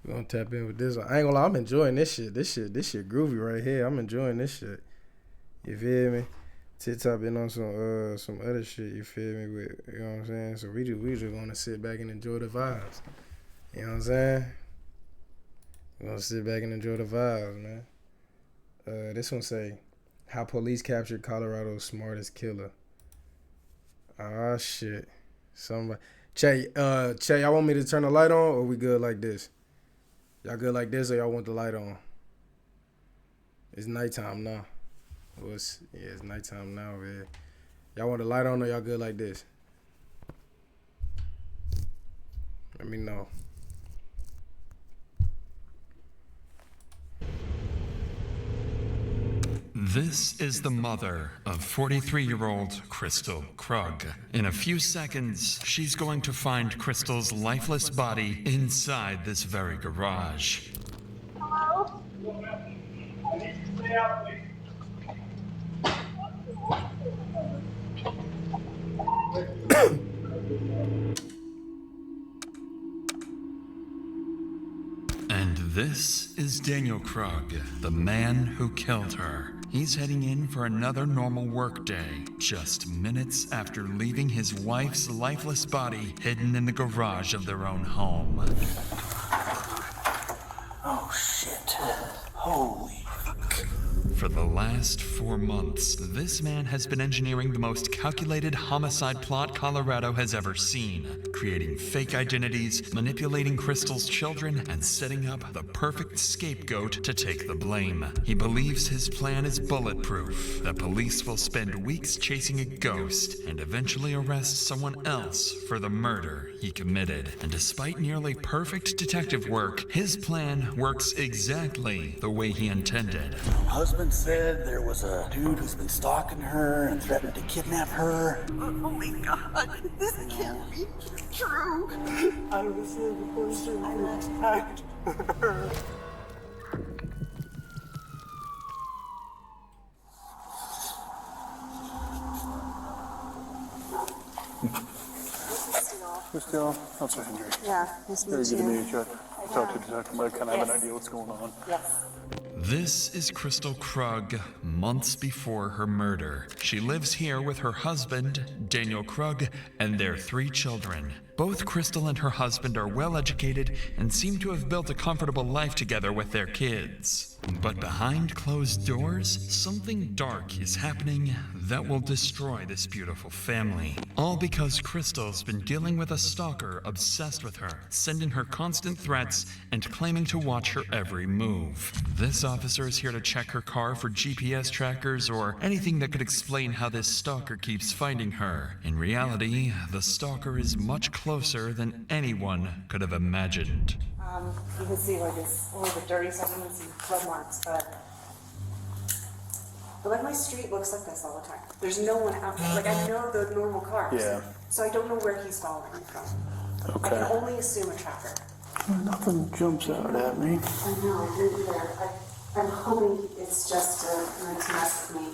We're gonna tap in with this one. I ain't gonna lie, I'm enjoying this shit. This shit groovy right here. I'm enjoying this shit. You feel me? TikTok been on some other shit, you feel me? With, you know what I'm saying? So we just gonna sit back and enjoy the vibes. You know what I'm saying? We're gonna sit back and enjoy the vibes, man. This one say, how police captured Colorado's smartest killer. Ah shit. Somebody Che, y'all want me to turn the light on or we good like this? Y'all good like this or y'all want the light on? It's nighttime now. It's nighttime now, man. Y'all want the light on or y'all good like this? Let me know. This is the mother of 43-year-old Crystal Krug. In a few seconds, she's going to find Crystal's lifeless body inside this very garage. Hello? I need to stay out, please. And this is Daniel Krug, the man who killed her. He's heading in for another normal workday, just minutes after leaving his wife's lifeless body hidden in the garage of their own home. Oh shit. Holy fuck. For the last 4 months, this man has been engineering the most calculated homicide plot Colorado has ever seen, creating fake identities, manipulating Crystal's children, and setting up the perfect scapegoat to take the blame. He believes his plan is bulletproof, that police will spend weeks chasing a ghost and eventually arrest someone else for the murder he committed. And despite nearly perfect detective work, his plan works exactly the way he intended. Husband said there was a dude who's been stalking her and threatened to kidnap her. Oh my God, this can't be true. I was the person who attacked her. Christelle, Officer Henry. Yeah, nice to Very meet good to you. meet you. I talked to the detective. I kind of have an idea what's going on. Yes. This is Crystal Krug, months before her murder. She lives here with her husband, Daniel Krug, and their 3 children. Both Crystal and her husband are well educated and seem to have built a comfortable life together with their kids. But behind closed doors, something dark is happening that will destroy this beautiful family. All because Crystal's been dealing with a stalker obsessed with her, sending her constant threats and claiming to watch her every move. This officer is here to check her car for GPS trackers or anything that could explain how this stalker keeps finding her. In reality, the stalker is much closer than anyone could have imagined. You can see like it's only the dirty segments and blood marks, but like my street looks like this all the time. There's no one out there. Like I know the normal cars. Yeah. So I don't know where he's following me from. I Okay. can only assume a tracker. Nothing jumps out at me. I know, I really there. I'm hoping it's just to mess with me.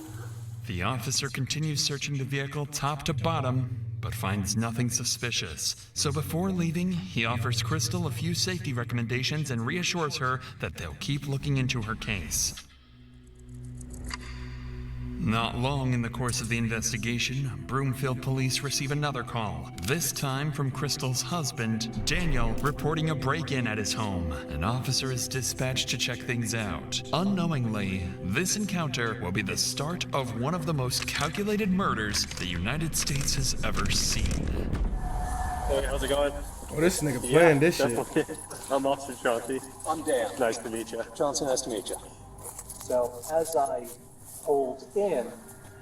The officer continues searching the vehicle top to bottom, but finds nothing suspicious. So before leaving, he offers Crystal a few safety recommendations and reassures her that they'll keep looking into her case. Not long in the course of the investigation, Broomfield police receive another call, this time from Crystal's husband, Daniel, reporting a break-in at his home. An officer is dispatched to check things out. Unknowingly, this encounter will be the start of one of the most calculated murders the United States has ever seen. Hey, how's it going? Oh, this nigga playing this shit. Definitely. I'm Officer Chauncey. I'm Dan. Nice to meet you. Johnson, nice to meet you. So, as I pulled in,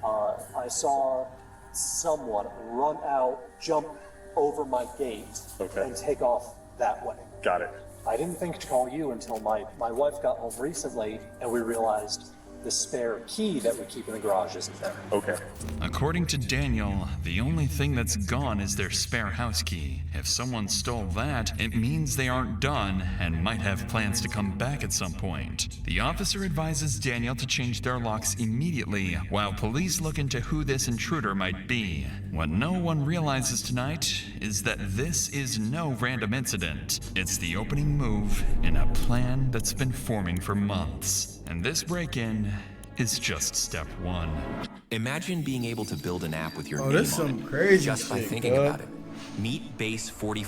I saw someone run out, jump over my gate, Okay. and take off that way. Got it. I didn't think to call you until my wife got home recently, and we realized the spare key that we keep in the garage isn't there. Okay. According to Daniel, the only thing that's gone is their spare house key. If someone stole that, it means they aren't done and might have plans to come back at some point. The officer advises Daniel to change their locks immediately while police look into who this intruder might be. What no one realizes tonight is that this is no random incident. It's the opening move in a plan that's been forming for months. And this break-in is just step one. Imagine being able to build an app with your name that's on some it crazy just by shit, thinking dog. about it. Meet Base 40.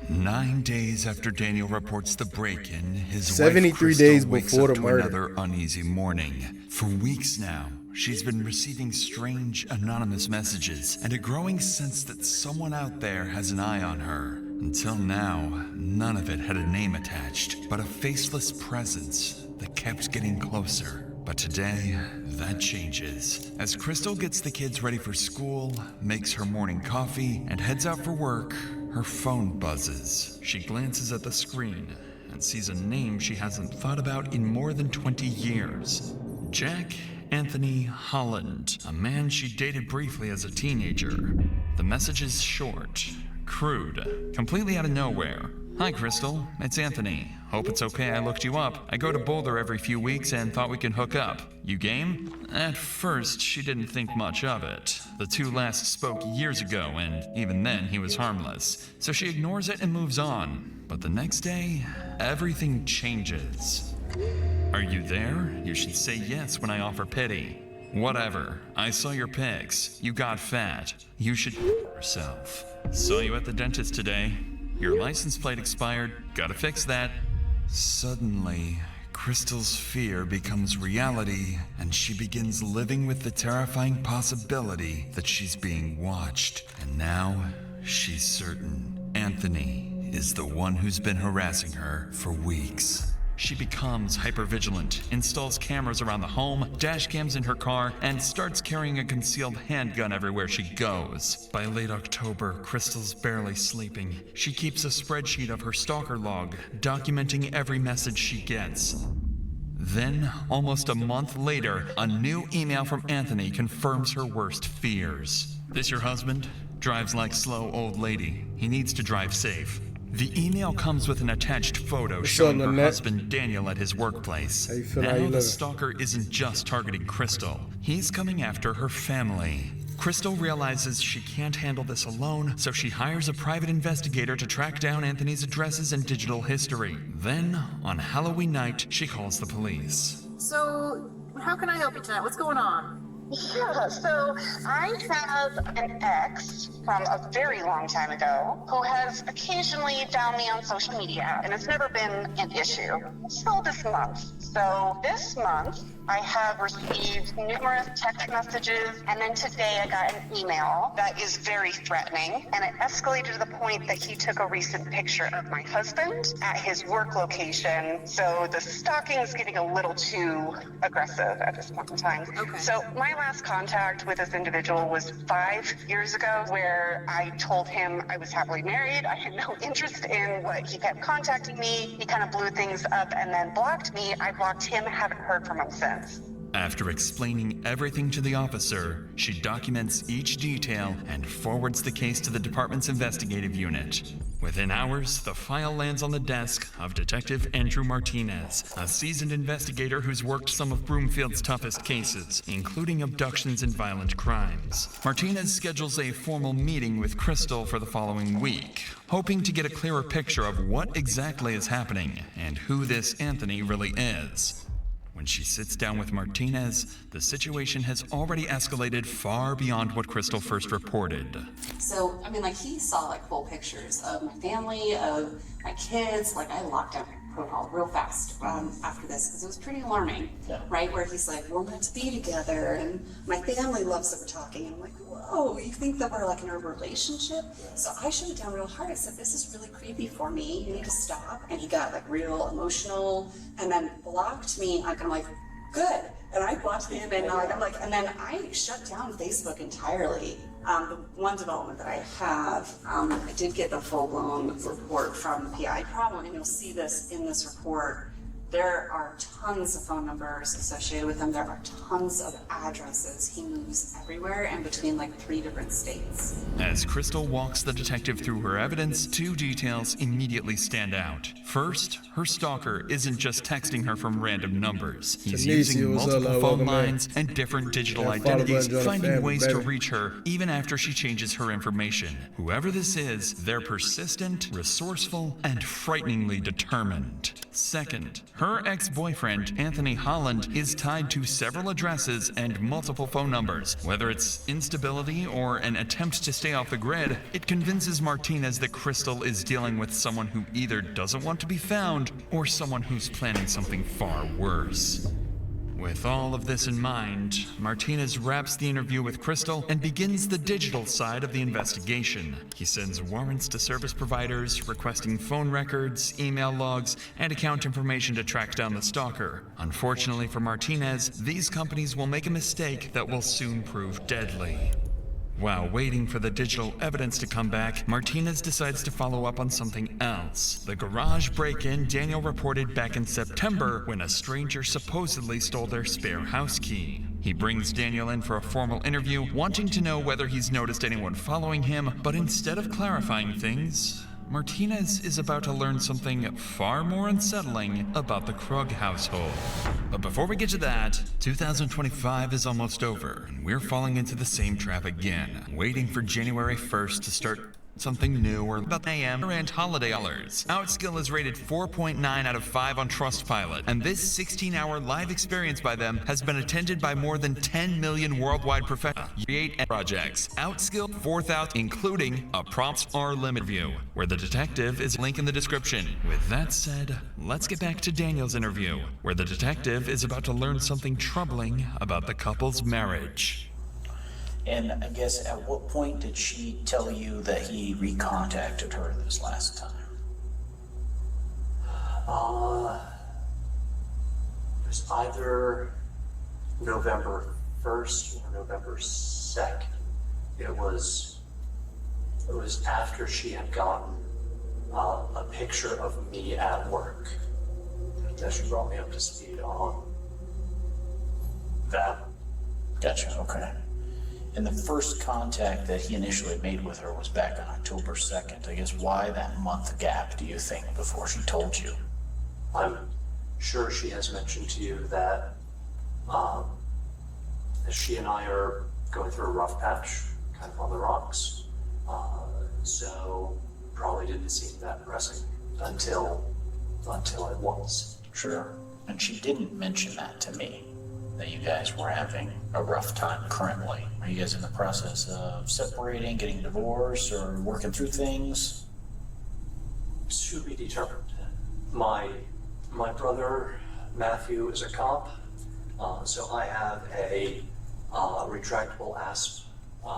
9 days after Daniel reports the break-in, his 73 wife Crystal days wakes before up the to murder. another uneasy morning. For weeks now, she's been receiving strange anonymous messages and a growing sense that someone out there has an eye on her. Until now, none of it had a name attached, but a faceless presence that kept getting closer. But today, that changes. As Crystal gets the kids ready for school, makes her morning coffee, and heads out for work, her phone buzzes. She glances at the screen and sees a name she hasn't thought about in more than 20 years. Jack Anthony Holland, a man she dated briefly as a teenager. The message is short, crude, completely out of nowhere. Hi, Crystal. It's Anthony. Hope it's okay I looked you up. I go to Boulder every few weeks and thought we can hook up. You game? At first, she didn't think much of it. The two last spoke years ago, and even then, he was harmless. So she ignores it and moves on. But the next day, everything changes. Are you there? You should say yes when I offer pity. Whatever. I saw your pics. You got fat. You should yourself. Saw you at the dentist today. Your license plate expired. Gotta fix that. Suddenly, Crystal's fear becomes reality, and she begins living with the terrifying possibility that she's being watched. And now, she's certain Anthony is the one who's been harassing her for weeks. She becomes hypervigilant, installs cameras around the home, dash cams in her car, and starts carrying a concealed handgun everywhere she goes. By late October, Crystal's barely sleeping. She keeps a spreadsheet of her stalker log, documenting every message she gets. Then, almost a month later, a new email from Anthony confirms her worst fears. This your husband? Drives like slow old lady. He needs to drive safe. The email comes with an attached photo showing her husband Daniel at his workplace. How you feel? How Now you the living? stalker isn't just targeting Crystal. He's coming after her family. Crystal realizes she can't handle this alone, so she hires a private investigator to track down Anthony's addresses and digital history. Then, on Halloween night, she calls the police. So, how can I help you tonight? What's going on? Yeah, so I have an ex from a very long time ago who has occasionally found me on social media, and it's never been an issue. So this month, I have received numerous text messages, and then today I got an email that is very threatening, and it escalated to the point that he took a recent picture of my husband at his work location. So the stalking is getting a little too aggressive at this point in time. Okay. So my last contact with this individual was 5 years ago, where I told him I was happily married. I had no interest in what he kept contacting me. He kind of blew things up and then blocked me. I blocked him, haven't heard from him since. After explaining everything to the officer, she documents each detail and forwards the case to the department's investigative unit. Within hours, the file lands on the desk of Detective Andrew Martinez, a seasoned investigator who's worked some of Broomfield's toughest cases, including abductions and violent crimes. Martinez schedules a formal meeting with Crystal for the following week, hoping to get a clearer picture of what exactly is happening and who this Anthony really is. When she sits down with Martinez, the situation has already escalated far beyond what Crystal first reported. So, he saw full pictures of my family, of my kids. I locked down my profile real fast after this because it was pretty alarming, right? Where he's like, we're meant to be together, and my family loves that we're talking. And I'm like, whoa, you think that we're in a relationship? So I shut it down real hard. I said, this is really creepy for me. You need to stop. And he got real emotional and then blocked me. I'm like, good. And I blocked him, and and then I shut down Facebook entirely. The one development that I have, I did get the full-blown report from the PI problem, and you'll see this in this report. There are tons of phone numbers associated with him. There are tons of addresses. He moves everywhere and between like 3 different states. As Crystal walks the detective through her evidence, 2 details immediately stand out. First, her stalker isn't just texting her from random numbers. He's using multiple phone lines and different digital identities, finding ways to reach her even after she changes her information. Whoever this is, they're persistent, resourceful, and frighteningly determined. Second, her ex-boyfriend, Anthony Holland, is tied to several addresses and multiple phone numbers. Whether it's instability or an attempt to stay off the grid, it convinces Martinez that Crystal is dealing with someone who either doesn't want to be found or someone who's planning something far worse. With all of this in mind, Martinez wraps the interview with Crystal and begins the digital side of the investigation. He sends warrants to service providers, requesting phone records, email logs, and account information to track down the stalker. Unfortunately for Martinez, these companies will make a mistake that will soon prove deadly. While waiting for the digital evidence to come back, Martinez decides to follow up on something else. The garage break-in Daniel reported back in September when a stranger supposedly stole their spare house key. He brings Daniel in for a formal interview, wanting to know whether he's noticed anyone following him, but instead of clarifying things, Martinez is about to learn something far more unsettling about the Krug household. But before we get to that, 2025 is almost over, and we're falling into the same trap again, waiting for January 1st to start something new or about AM and holiday hours. Outskill is rated 4.9 out of 5 on Trustpilot, and this 16-hour live experience by them has been attended by more than 10 million worldwide professionals. Create projects. Outskill 4,000, including a Prompts Are Limit review, where the detective is link in the description. With that said, let's get back to Daniel's interview, where the detective is about to learn something troubling about the couple's marriage. And I guess at what point did she tell you that he recontacted her this last time? It was either November 1st or November 2nd. It was after she had gotten a picture of me at work that she brought me up to speed on that. Gotcha, okay. And the first contact that he initially made with her was back on October 2nd. I guess why that month gap, do you think, before she told you? I'm sure she has mentioned to you that she and I are going through a rough patch, kind of on the rocks. So probably didn't seem that pressing until it was. Sure. And she didn't mention that to me, that you guys were having a rough time currently. Are you guys in the process of separating, getting divorced, or working through things? To be determined. My brother Matthew is a cop, so I have a retractable asp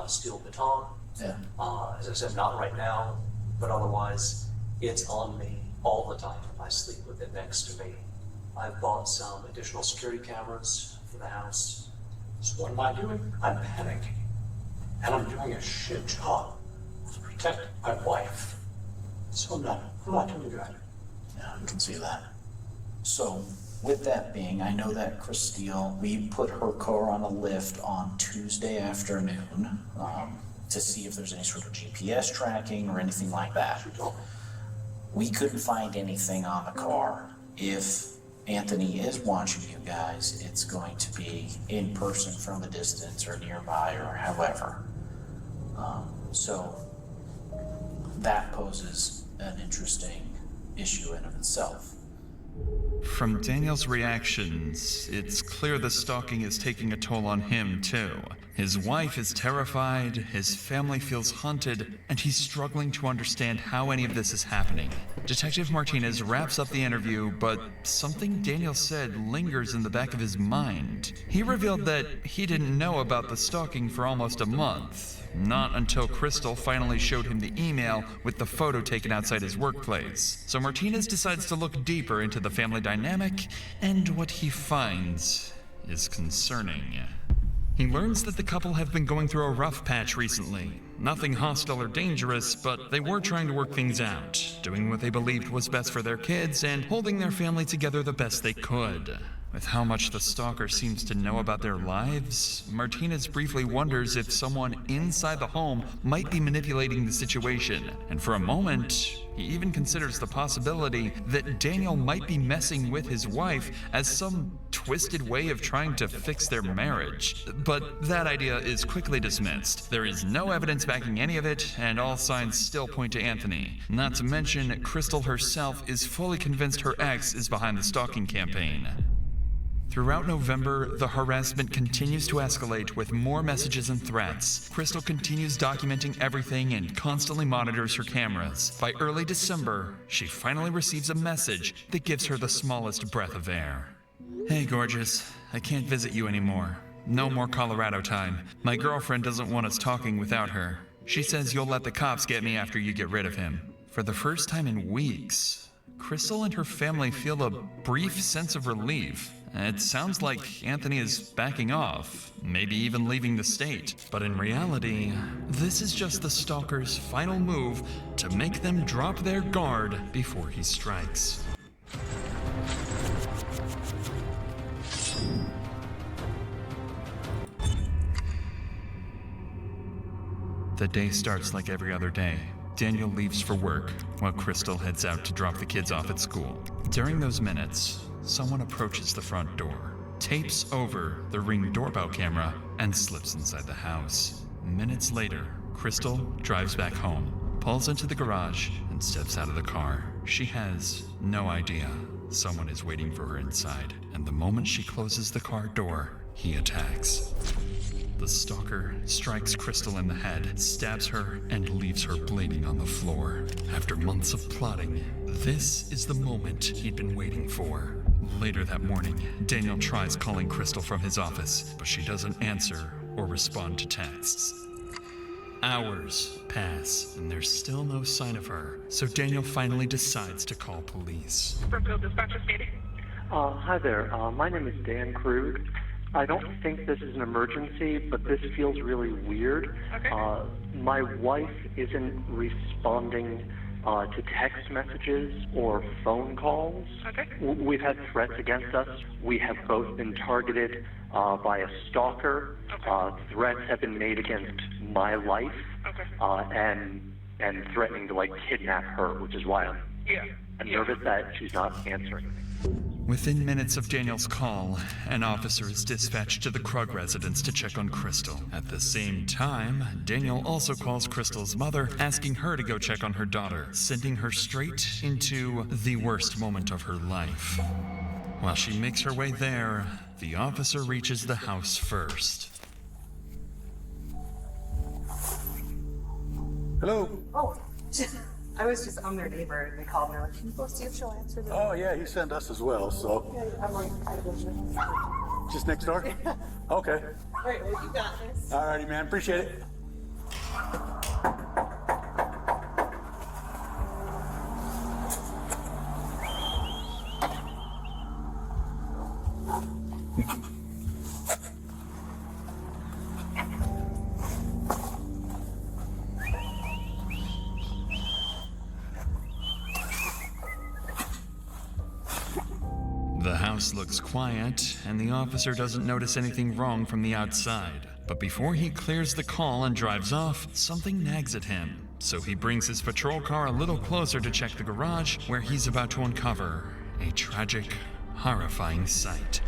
steel baton. Yeah. As I said, not right now, but otherwise it's on me all the time. I sleep with it next to me. I've bought some additional security cameras for the house. So what am I doing? I'm panicking. And I'm doing a shit job to protect my wife. So I'm not doing good. Yeah, I can see that. So, with that being, I know that Christine, we put her car on a lift on Tuesday afternoon to see if there's any sort of GPS tracking or anything like that. We couldn't find anything on the car. If Anthony is watching you guys, it's going to be in person from a distance or nearby or however. So that poses an interesting issue in of itself. From Daniel's reactions, it's clear the stalking is taking a toll on him too. His wife is terrified, his family feels haunted, and he's struggling to understand how any of this is happening. Detective Martinez wraps up the interview, but something Daniel said lingers in the back of his mind. He revealed that he didn't know about the stalking for almost a month. Not until Crystal finally showed him the email with the photo taken outside his workplace. So Martinez decides to look deeper into the family dynamic, and what he finds is concerning. He learns that the couple have been going through a rough patch recently. Nothing hostile or dangerous, but they were trying to work things out, doing what they believed was best for their kids and holding their family together the best they could. With how much the stalker seems to know about their lives, Martinez briefly wonders if someone inside the home might be manipulating the situation, and for a moment, he even considers the possibility that Daniel might be messing with his wife as some twisted way of trying to fix their marriage. But that idea is quickly dismissed. There is no evidence backing any of it, and all signs still point to Anthony. Not to mention, Crystal herself is fully convinced her ex is behind the stalking campaign. Throughout November, the harassment continues to escalate with more messages and threats. Crystal continues documenting everything and constantly monitors her cameras. By early December, she finally receives a message that gives her the smallest breath of air. Hey, gorgeous. I can't visit you anymore. No more Colorado time. My girlfriend doesn't want us talking without her. She says you'll let the cops get me after you get rid of him. For the first time in weeks, Crystal and her family feel a brief sense of relief. It sounds like Anthony is backing off, maybe even leaving the state. But in reality, this is just the stalker's final move to make them drop their guard before he strikes. The day starts like every other day. Daniel leaves for work, while Crystal heads out to drop the kids off at school. During those minutes, someone approaches the front door, tapes over the Ring doorbell camera, and slips inside the house. Minutes later, Crystal drives back home, pulls into the garage, and steps out of the car. She has no idea someone is waiting for her inside, and the moment she closes the car door, he attacks. The stalker strikes Crystal in the head, stabs her, and leaves her bleeding on the floor. After months of plotting, this is the moment he'd been waiting for. Later that morning, Daniel tries calling Crystal from his office, but she doesn't answer or respond to texts. Hours pass, and there's still no sign of her, so Daniel finally decides to call police. Springfield Dispatcher speaking. Hi there. My name is Dan Krug. I don't think this is an emergency, but this feels really weird. Okay. My wife isn't responding to text messages or phone calls. Okay. We've had threats against us. We have both been targeted by a stalker. Okay. Threats have been made against my life. Okay. And threatening to kidnap her, which is why I'm nervous that she's not answering. Within minutes of Daniel's call, an officer is dispatched to the Krug residence to check on Crystal. At the same time, Daniel also calls Crystal's mother, asking her to go check on her daughter, sending her straight into the worst moment of her life. While she makes her way there, the officer reaches the house first. Hello? Oh, I was just, I'm their neighbor, and they called me, like, can you go see if she'll answer the Oh, yeah, he sent us as well, so. Yeah, I'm like, I don't Just next door? Okay. All right, well, you got this. Alrighty, man. Appreciate it. The house looks quiet, and the officer doesn't notice anything wrong from the outside. But before he clears the call and drives off, something nags at him. So he brings his patrol car a little closer to check the garage, where he's about to uncover a tragic, horrifying sight.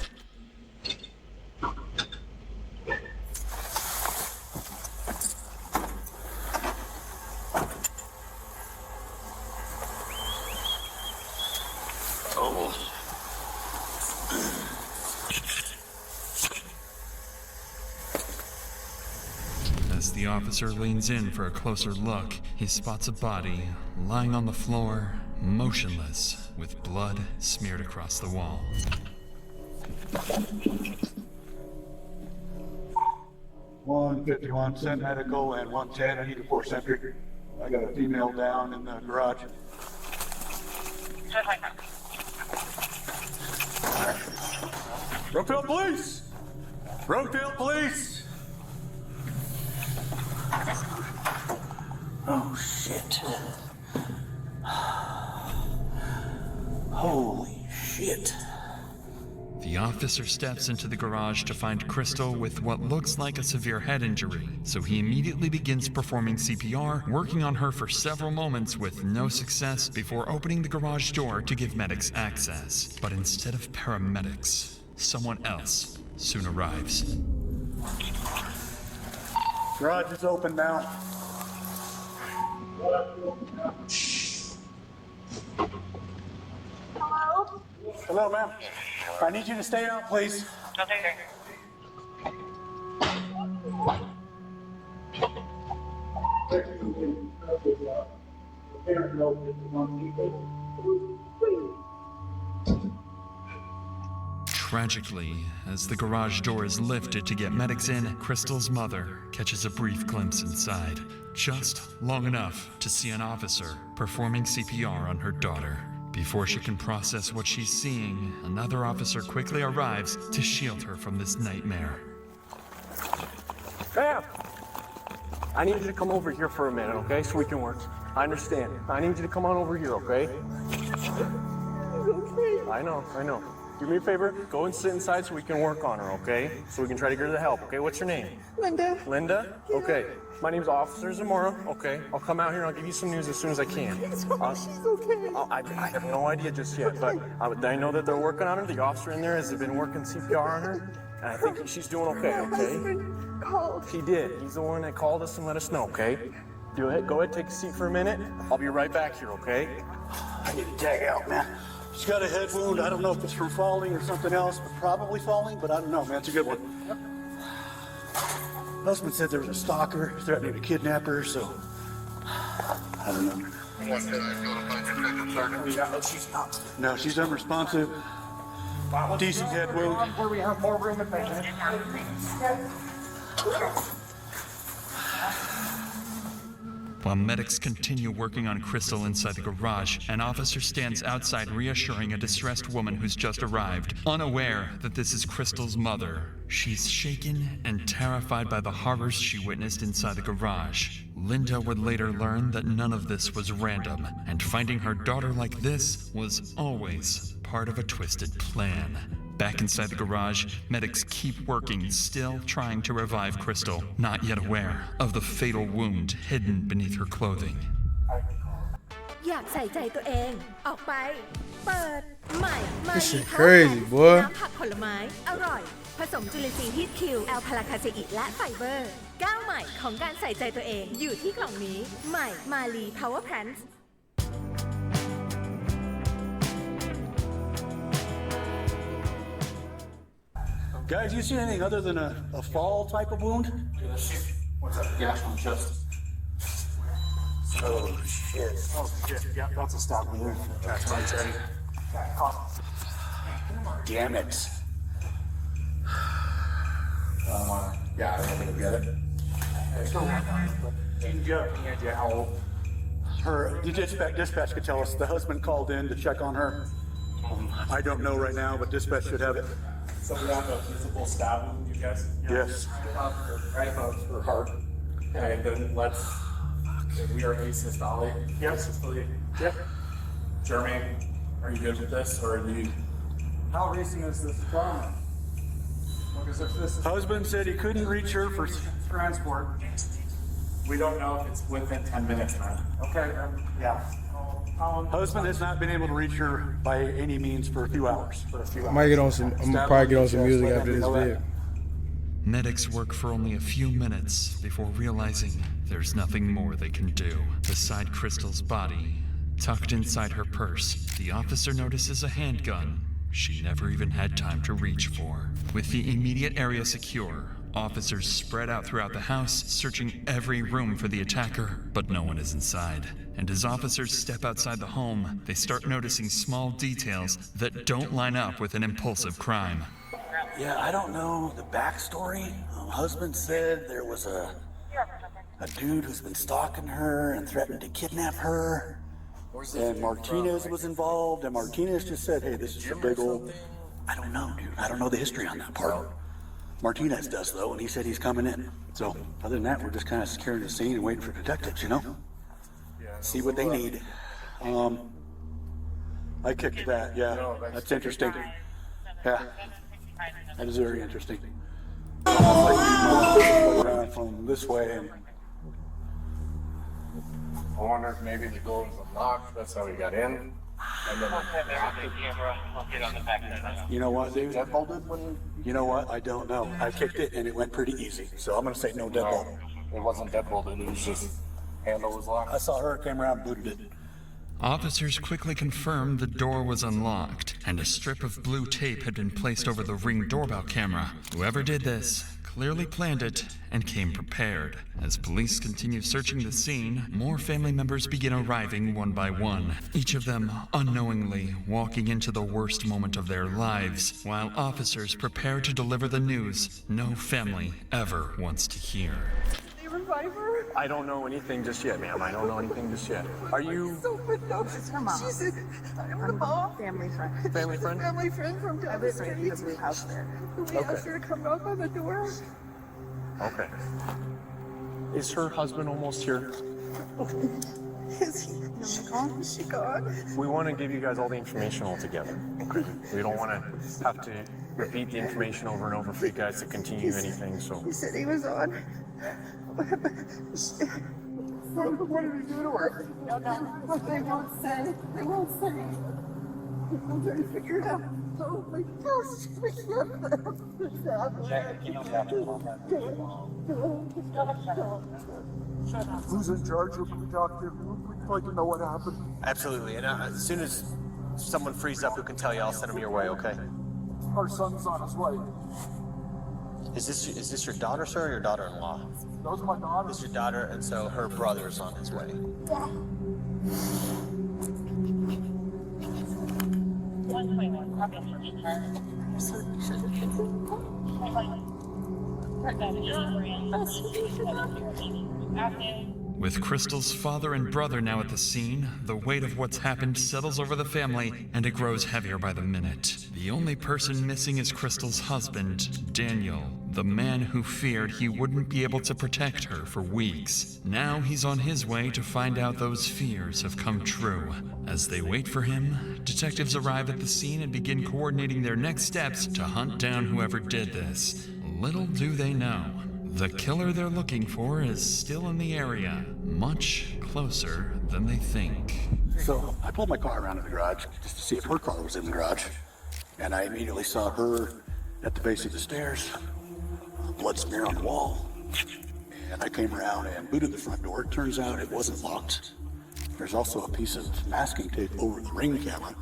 As the officer leans in for a closer look, he spots a body lying on the floor, motionless, with blood smeared across the wall. 151 Cent Medical and 110 I need a 4 Centric. I got a female down in the garage. Rockville Police! Rockville Police! Oh, shit. Holy shit. The officer steps into the garage to find Crystal with what looks like a severe head injury, so he immediately begins performing CPR, working on her for several moments with no success before opening the garage door to give medics access. But instead of paramedics, someone else soon arrives. Garage is open now. Hello? Hello, ma'am. I need you to stay out, please. Okay. Tragically, as the garage door is lifted to get medics in, Crystal's mother catches a brief glimpse inside, just long enough to see an officer performing CPR on her daughter. Before she can process what she's seeing, another officer quickly arrives to shield her from this nightmare. Bam! I need you to come over here for a minute, okay? So we can work. I understand. I need you to come on over here, okay? I know. Do me a favor, go and sit inside so we can work on her, okay? So we can try to get her the help, okay? What's your name? Linda. Linda? Okay. My name's Officer Zamora, okay? I'll come out here and I'll give you some news as soon as I can. She's okay. I have no idea just yet, but I know that they're working on her. The officer in there has been working CPR on her, and I think she's doing okay, okay? Called. He did. He's the one that called us and let us know, okay? Go ahead, take a seat for a minute. I'll be right back here, okay? I need to tag out, man. She's got a head wound. I don't know if it's from falling or something else, but probably falling, but I don't know, man. It's a good one. Husband said there was a stalker threatening to kidnap her, so I don't know. No, she's unresponsive. Decent head wound. Where we have more room at the While medics continue working on Crystal inside the garage, an officer stands outside reassuring a distressed woman who's just arrived, unaware that this is Crystal's mother. She's shaken and terrified by the horrors she witnessed inside the garage. Linda would later learn that none of this was random, and finding her daughter like this was always part of a twisted plan. Back inside the garage, medics keep working, still trying to revive Crystal, not yet aware of the fatal wound hidden beneath her clothing. อยากใส่ใจตัวเองออกไปเปิดใหม่มา This รี shit ทอ crazy, boy. น้ำผักผลไม้อร่อยผสมจุลินทรีย์ฮีทคิวแอลพาราคาเซอิและไฟเบอร์ก้าวใหม่ของการใส่ใจตัวเองอยู่ที่กล่องนี้ใหม่มารีพาวเวอร์แพลนส์ Guys, you see anything other than a fall type of wound? What's that? Gash on the chest. Oh, shit. Oh, shit. Yeah, that's a stop wound. That's right. Damn it. Yeah, I think I get it. The dispatch could tell us the husband called in to check on her. I don't know right now, but dispatch should have it. So we have a visible stab wound, you guys? Yes. Right above her heart. Okay, then let's. We are asystolic. Yes. Yep. Jermaine, are you good with this, or are you? How recent is this trauma? Because if this is Husband said he couldn't reach her for transport. We don't know if it's within 10 minutes, man. Okay, yeah. Husband has not been able to reach her by any means for a few hours. I'm gonna probably get on some music after this video. Medics work for only a few minutes before realizing there's nothing more they can do. Beside Crystal's body, tucked inside her purse, the officer notices a handgun she never even had time to reach for. With the immediate area secure, officers spread out throughout the house, searching every room for the attacker, but no one is inside. And as officers step outside the home, they start noticing small details that don't line up with an impulsive crime. Yeah, I don't know the backstory. Husband said there was a dude who's been stalking her and threatened to kidnap her. And Martinez was involved, and Martinez just said, hey, this is a big old... I don't know, dude. I don't know the history on that part. Martinez does, though, and he said he's coming in. So, other than that, we're just kind of securing the scene and waiting for detectives, you know? see what they need. I kicked that, yeah. That's interesting. Yeah, that is very interesting. Around from this way and I wonder if maybe the door was unlocked, that's how he got in. And then you know what, dude? You know what? I don't know. I kicked it and it went pretty easy. So I'm gonna say no deadbolt. It wasn't deadbolted, it was just handle was locked. I saw her, came around, booted it. Officers quickly confirmed the door was unlocked, and a strip of blue tape had been placed over the Ring doorbell camera. Whoever did this clearly planned it and came prepared. As police continue searching the scene, more family members begin arriving one by one, each of them unknowingly walking into the worst moment of their lives, while officers prepare to deliver the news no family ever wants to hear. I don't know anything just yet, ma'am. I don't know anything just yet. Are you... She's her mom. I'm the mom. Family friend. Family friend? Family friend from down the street. We have a house there. We asked her to come knock on the door. Okay. Is her husband almost here? Is he gone? Is she gone? We want to give you guys all the information all together. Okay. We don't want to have to repeat the information over and over for you guys to continue anything, so... He said he was on. What did we do to her? No, they won't say. They won't say. I'm trying to figure it out. Oh my gosh, we can't. Who's in charge of the doctor? We'd like to know what happened. Absolutely, and as soon as someone frees up who can tell you, I'll send them your way, okay? Our son's on his way. Is this your daughter, sir, or your daughter-in-law? Those are my daughters. This is your daughter, and so her brother's on his way. Yeah. With Crystal's father and brother now at the scene, the weight of what's happened settles over the family, and it grows heavier by the minute. The only person missing is Crystal's husband, Daniel, the man who feared he wouldn't be able to protect her for weeks. Now he's on his way to find out those fears have come true. As they wait for him, detectives arrive at the scene and begin coordinating their next steps to hunt down whoever did this. Little do they know, the killer they're looking for is still in the area, much closer than they think. So I pulled my car around to the garage just to see if her car was in the garage. And I immediately saw her at the base of the stairs, blood smear on the wall. And I came around and booted the front door. It turns out it wasn't locked. There's also a piece of masking tape over the Ring camera,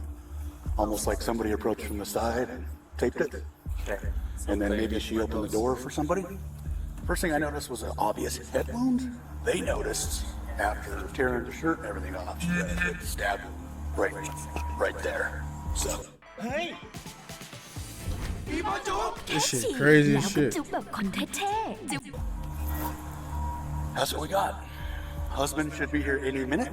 almost like somebody approached from the side and taped it. And then maybe she opened the door for somebody. First thing I noticed was an obvious head wound. They noticed after tearing the shirt and everything off, she had a stab right there. So. Hey! This shit crazy as shit. That's what we got. Husband should be here any minute.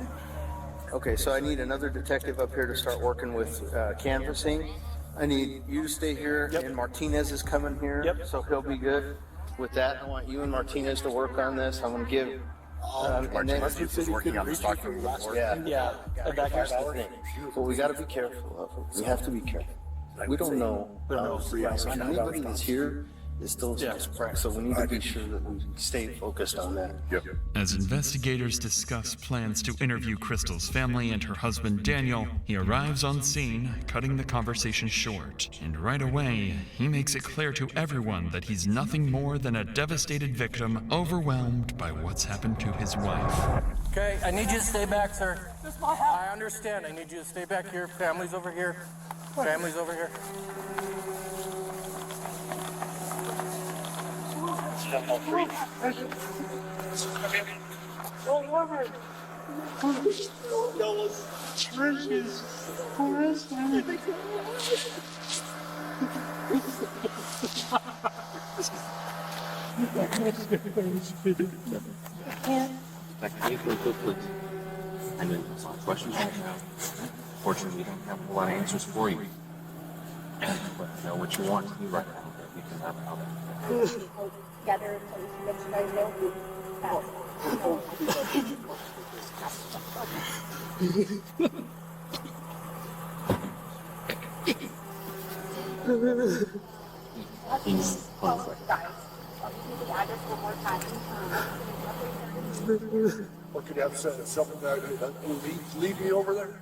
Okay, so I need another detective up here to start working with canvassing. I need you to stay here, and Martinez is coming here, so he'll be good with that. I want you and Martinez to work on this. I'm going to give... Martinez is working on this document. Yeah. Well, we got to be careful. We have to be careful. We don't know. Anybody that's here is still suspect, so we need to be sure that we stay focused on that. As investigators discuss plans to interview Crystal's family and her husband Daniel, he arrives on scene, cutting the conversation short. And right away, he makes it clear to everyone that he's nothing more than a devastated victim, overwhelmed by what's happened to his wife. Okay, I need you to stay back, sir. I understand. I need you to stay back here. Family's over here. Family's over here. And then some questions right now. Fortunately, we don't have a lot of answers for you. But I know what you want. You right now. We can have it. Gather so let you guys know. Or could you have something that lead me over there?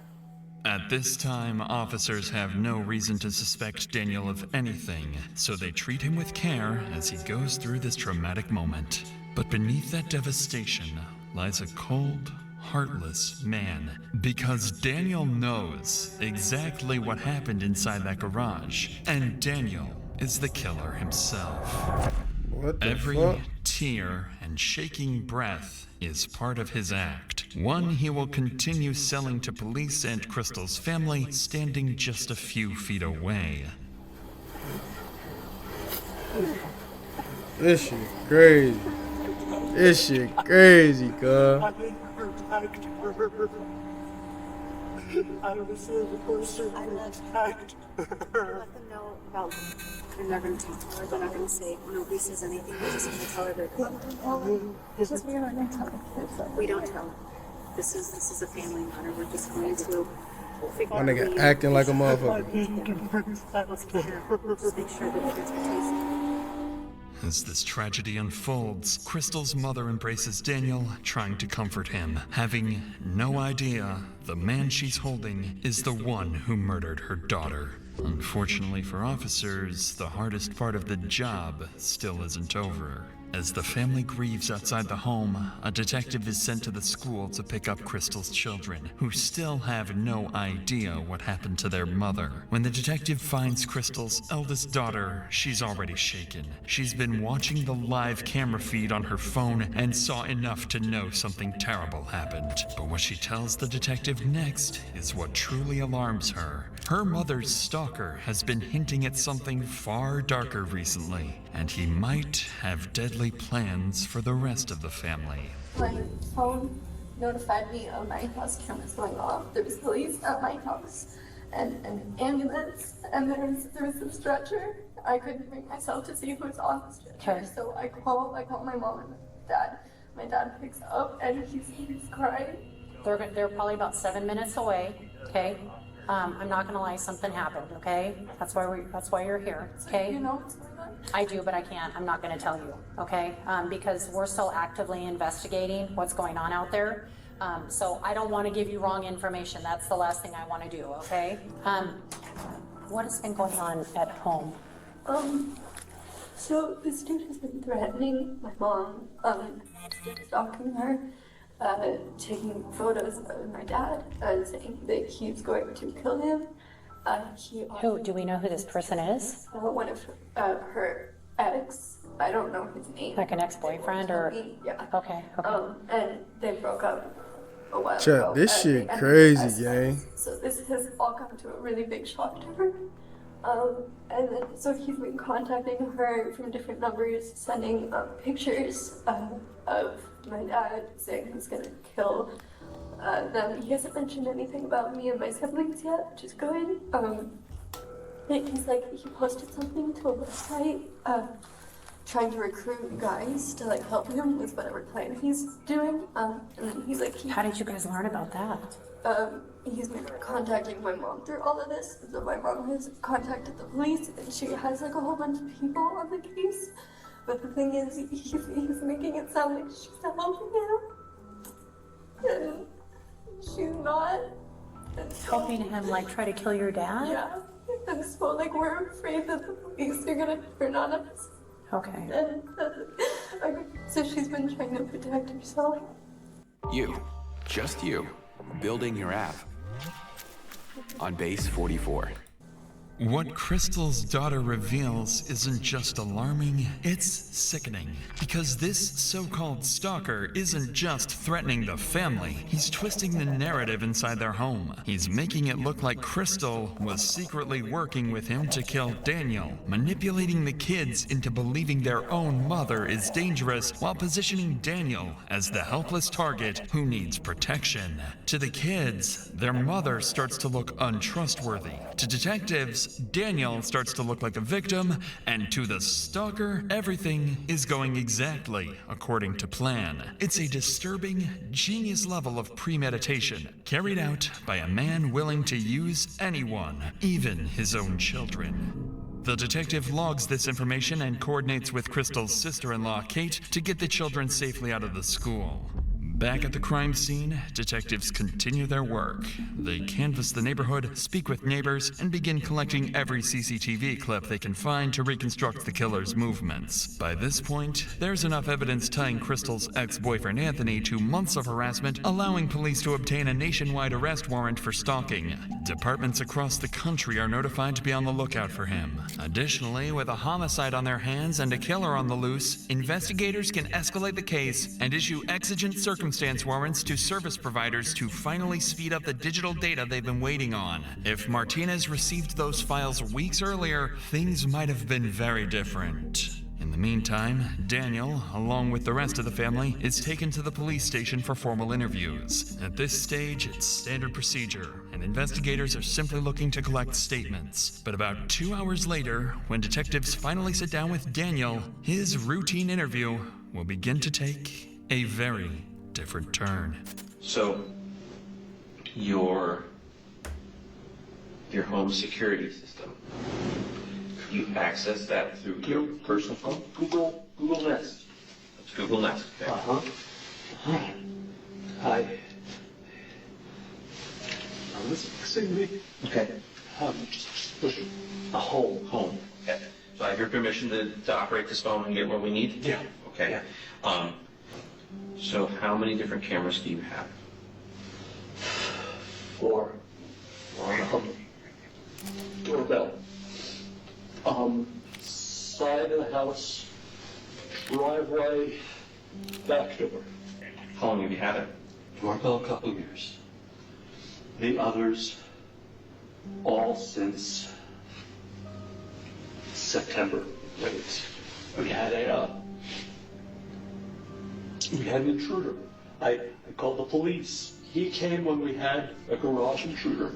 At this time, officers have no reason to suspect Daniel of anything, so they treat him with care as he goes through this traumatic moment. But beneath that devastation lies a cold, heartless man, because Daniel knows exactly what happened inside that garage, and Daniel is the killer himself. What the Every fuck? tear and shaking breath is part of his act, one he will continue selling to police and Crystal's family standing just a few feet away. This shit crazy. This shit crazy, cuz. I was the person who attacked her. Let them know about they're not going to talk to her. They're not going to say nobody says anything. They're just going to tell her that we don't tell her. This is a family matter. We're just going to figure My out. nigga acting like a motherfucker. Just make sure that transportation. As this tragedy unfolds, Crystal's mother embraces Daniel, trying to comfort him, having no idea the man she's holding is the one who murdered her daughter. Unfortunately for officers, the hardest part of the job still isn't over. As the family grieves outside the home, a detective is sent to the school to pick up Crystal's children, who still have no idea what happened to their mother. When the detective finds Crystal's eldest daughter, she's already shaken. She's been watching the live camera feed on her phone and saw enough to know something terrible happened. But what she tells the detective next is what truly alarms her. Her mother's stalker has been hinting at something far darker recently, and he might have deadly plans for the rest of the family. My phone notified me of my house cameras going off. There was police at my house and an ambulance, and there was a stretcher. I couldn't bring myself to see who was on the stretcher, so I call my mom and dad. My dad picks up and he's crying. They're probably about 7 minutes away. Okay. I'm not gonna lie, something happened, okay? That's why you're here, okay? You know what's going on? I do, but I can't. I'm not gonna tell you, okay? Because we're still actively investigating what's going on out there. So I don't wanna give you wrong information. That's the last thing I wanna do, okay? What has been going on at home? So this dude has been threatening my mom, stalking her, taking photos of my dad, saying that he's going to kill him. Who, do we know who this person is? One of her ex, I don't know his name. Like an ex-boyfriend or? Yeah. Okay. And they broke up a while Chuck, ago. this shit and crazy, gang. So this has all come to a really big shock to her. And then, so he's been contacting her from different numbers, sending pictures of my dad, saying he's gonna kill them. He hasn't mentioned anything about me and my siblings yet, which is good. He's like, he posted something to a website, trying to recruit guys to like help him with whatever plan he's doing. And then he's like, How did you guys learn about that? He's been contacting my mom through all of this. So my mom has contacted the police, and she has like a whole bunch of people on the case. But the thing is, he's making it sound like she's helping him, and she's not. And so, Helping him like try to kill your dad? Yeah. And so like we're afraid that the police are gonna turn on us. Okay. And so she's been trying to protect herself. You, just you, building your app on base 44. What Crystal's daughter reveals isn't just alarming, it's sickening. Because this so-called stalker isn't just threatening the family, he's twisting the narrative inside their home. He's making it look like Crystal was secretly working with him to kill Daniel, manipulating the kids into believing their own mother is dangerous while positioning Daniel as the helpless target who needs protection. To the kids, their mother starts to look untrustworthy. To detectives, course, Daniel starts to look like a victim, and to the stalker, everything is going exactly according to plan. It's a disturbing, genius level of premeditation, carried out by a man willing to use anyone, even his own children. The detective logs this information and coordinates with Crystal's sister-in-law, Kate, to get the children safely out of the school. Back at the crime scene, detectives continue their work. They canvass the neighborhood, speak with neighbors, and begin collecting every CCTV clip they can find to reconstruct the killer's movements. By this point, there's enough evidence tying Crystal's ex-boyfriend Anthony to months of harassment, allowing police to obtain a nationwide arrest warrant for stalking. Departments across the country are notified to be on the lookout for him. Additionally, with a homicide on their hands and a killer on the loose, investigators can escalate the case and issue exigent circumstance warrants to service providers to finally speed up the digital data they've been waiting on. If Martinez received those files weeks earlier, things might have been very different. In the meantime, Daniel, along with the rest of the family, is taken to the police station for formal interviews. At this stage, it's standard procedure, and investigators are simply looking to collect statements. But about 2 hours later, when detectives finally sit down with Daniel, his routine interview will begin to take a very different turn. So, your home security system, you access that through your personal phone? Google Nest. It's Google Nest. Okay. Hi. Listen to me. Okay. Just push a home. Okay. So I have your permission to operate this phone and get what we need? Yeah. Okay. Yeah. So how many different cameras do you have? 4. Doorbell. Side of the house, driveway, back door. How long have you had it? Doorbell, a couple years. The others, all since September. We had an intruder. I called the police. He came when we had a garage intruder.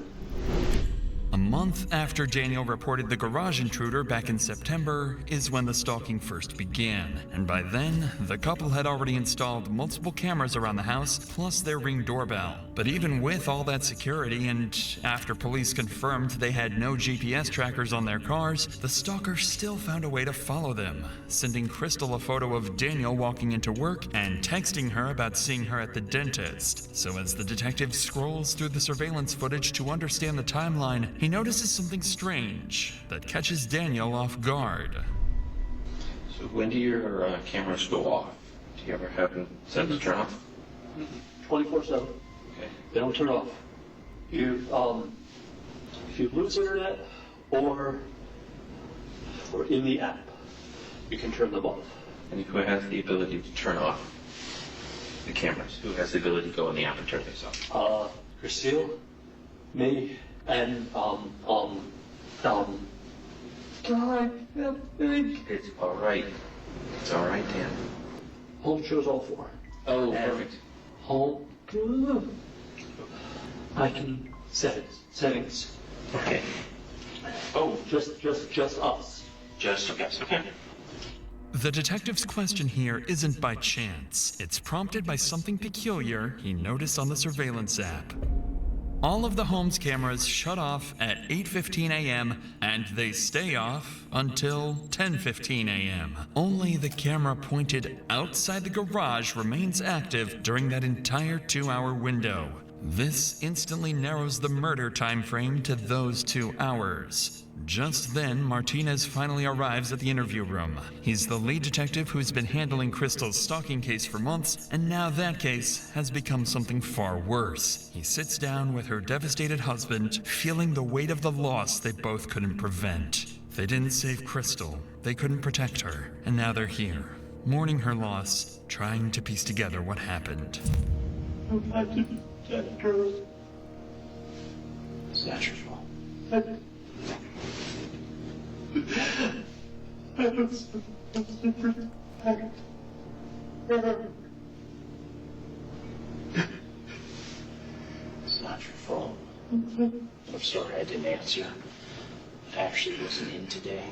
A month after Daniel reported the garage intruder back in September is when the stalking first began. And by then, the couple had already installed multiple cameras around the house, plus their Ring doorbell. But even with all that security, and after police confirmed they had no GPS trackers on their cars, the stalker still found a way to follow them, sending Crystal a photo of Daniel walking into work and texting her about seeing her at the dentist. So as the detective scrolls through the surveillance footage to understand the timeline, he notices something strange that catches Daniel off guard. So when do your cameras go off? Do you ever have them set to turn off? 24/7. Okay. They don't turn off. If you lose internet or in the app, you can turn them off. And who has the ability to turn off the cameras? Who has the ability to go in the app and turn these off? Christine, me, and It's all right. It's all right, Dan. Home shows all 4. Oh, perfect. Home. I can settings. Okay. Oh, just us. Just us. Okay. The detective's question here isn't by chance. It's prompted by something peculiar he noticed on the surveillance app. All of the home's cameras shut off at 8:15 a.m. and they stay off until 10:15 a.m. Only the camera pointed outside the garage remains active during that entire 2-hour window. This instantly narrows the murder time frame to those 2 hours. Just then, Martinez finally arrives at the interview room. He's the lead detective who's been handling Crystal's stalking case for months, and now that case has become something far worse. He sits down with her devastated husband, feeling the weight of the loss they both couldn't prevent. They didn't save Crystal, they couldn't protect her, and now they're here, mourning her loss, trying to piece together what happened. I've had to protect her. It's not your fault. I was to protect her. It's not your fault. I'm sorry I didn't answer. actually wasn't in today.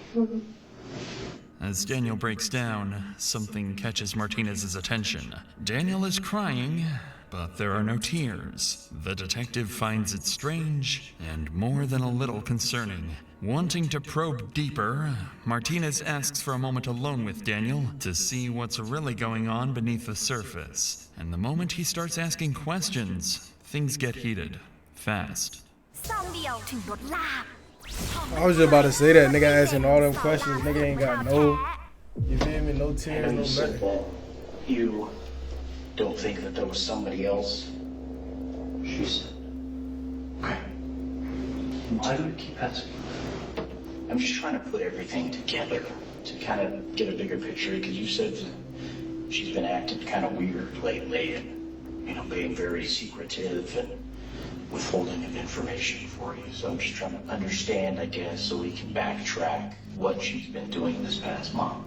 As Daniel breaks down, something catches Martinez's attention. Daniel is crying, but there are no tears. The detective finds it strange and more than a little concerning. Wanting to probe deeper, Martinez asks for a moment alone with Daniel to see what's really going on beneath the surface. And the moment he starts asking questions, things get heated, fast. I was just about to say that. Nigga asking all them questions. Nigga ain't got no, you feel me, no tears, no nothing. You don't think that there was somebody else? She said. Okay. Why do you keep asking? I'm just trying to put everything together to kind of get a bigger picture, because you said that she's been acting kind of weird lately and, you know, being very secretive and withholding of information for you. So I'm just trying to understand, I guess, so we can backtrack what she's been doing this past month.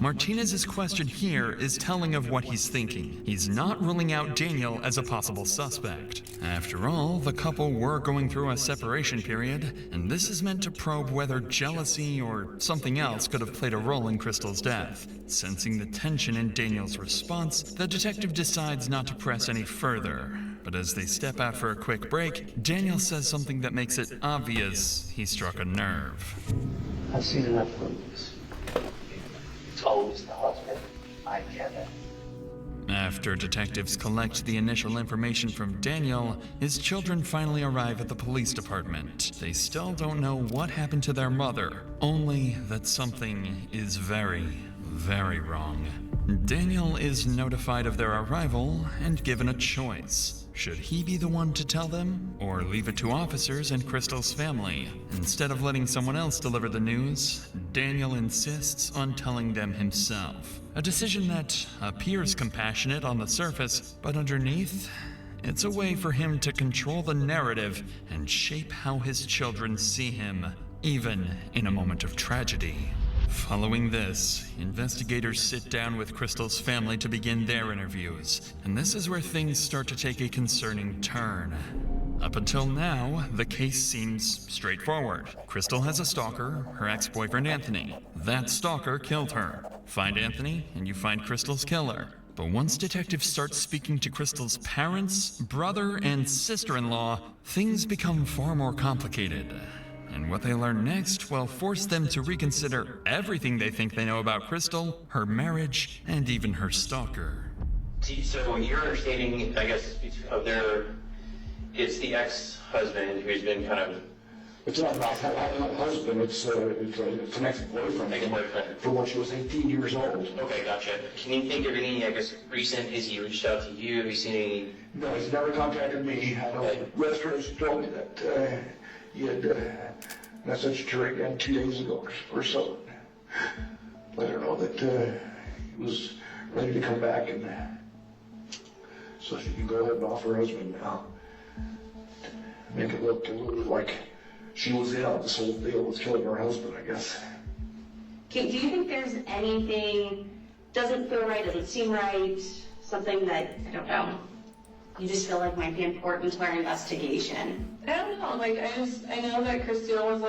Martinez's question here is telling of what he's thinking. He's not ruling out Daniel as a possible suspect. After all, the couple were going through a separation period, and this is meant to probe whether jealousy or something else could have played a role in Crystal's death. Sensing the tension in Daniel's response, the detective decides not to press any further. But as they step out for a quick break, Daniel says something that makes it obvious he struck a nerve. I've seen enough movies. It's always the husband. I get it. After detectives collect the initial information from Daniel, his children finally arrive at the police department. They still don't know what happened to their mother, only that something is very, very wrong. Daniel is notified of their arrival and given a choice. Should he be the one to tell them, or leave it to officers and Crystal's family? Instead of letting someone else deliver the news, Daniel insists on telling them himself. A decision that appears compassionate on the surface, but underneath, it's a way for him to control the narrative and shape how his children see him, even in a moment of tragedy. Following this, investigators sit down with Crystal's family to begin their interviews, and this is where things start to take a concerning turn. Up until now, the case seems straightforward. Crystal has a stalker, her ex-boyfriend Anthony. That stalker killed her. Find Anthony, and you find Crystal's killer. But once detectives start speaking to Crystal's parents, brother, and sister-in-law, things become far more complicated. And what they learn next will force them to reconsider everything they think they know about Crystal, her marriage, and even her stalker. So your understanding, I guess, of it's the ex-husband who's been kind of... It's not about husband, it's an ex-boyfriend. Ex-boyfriend. From when she was 18 years old. Okay, gotcha. Can you think of any, I guess, recent, has he reached out to you? Have you seen any... No, he's never contacted me. I know restaurants told me that he had messaged her again 2 days ago or so. Let her know that he was ready to come back, and so she can go ahead and offer her husband now. Make it look a little like she was in on this whole deal with killing her husband, I guess. Do you think there's anything, doesn't feel right, doesn't seem right, something that, I don't know, you just feel like might be important to our investigation? I don't know, I know that Christine was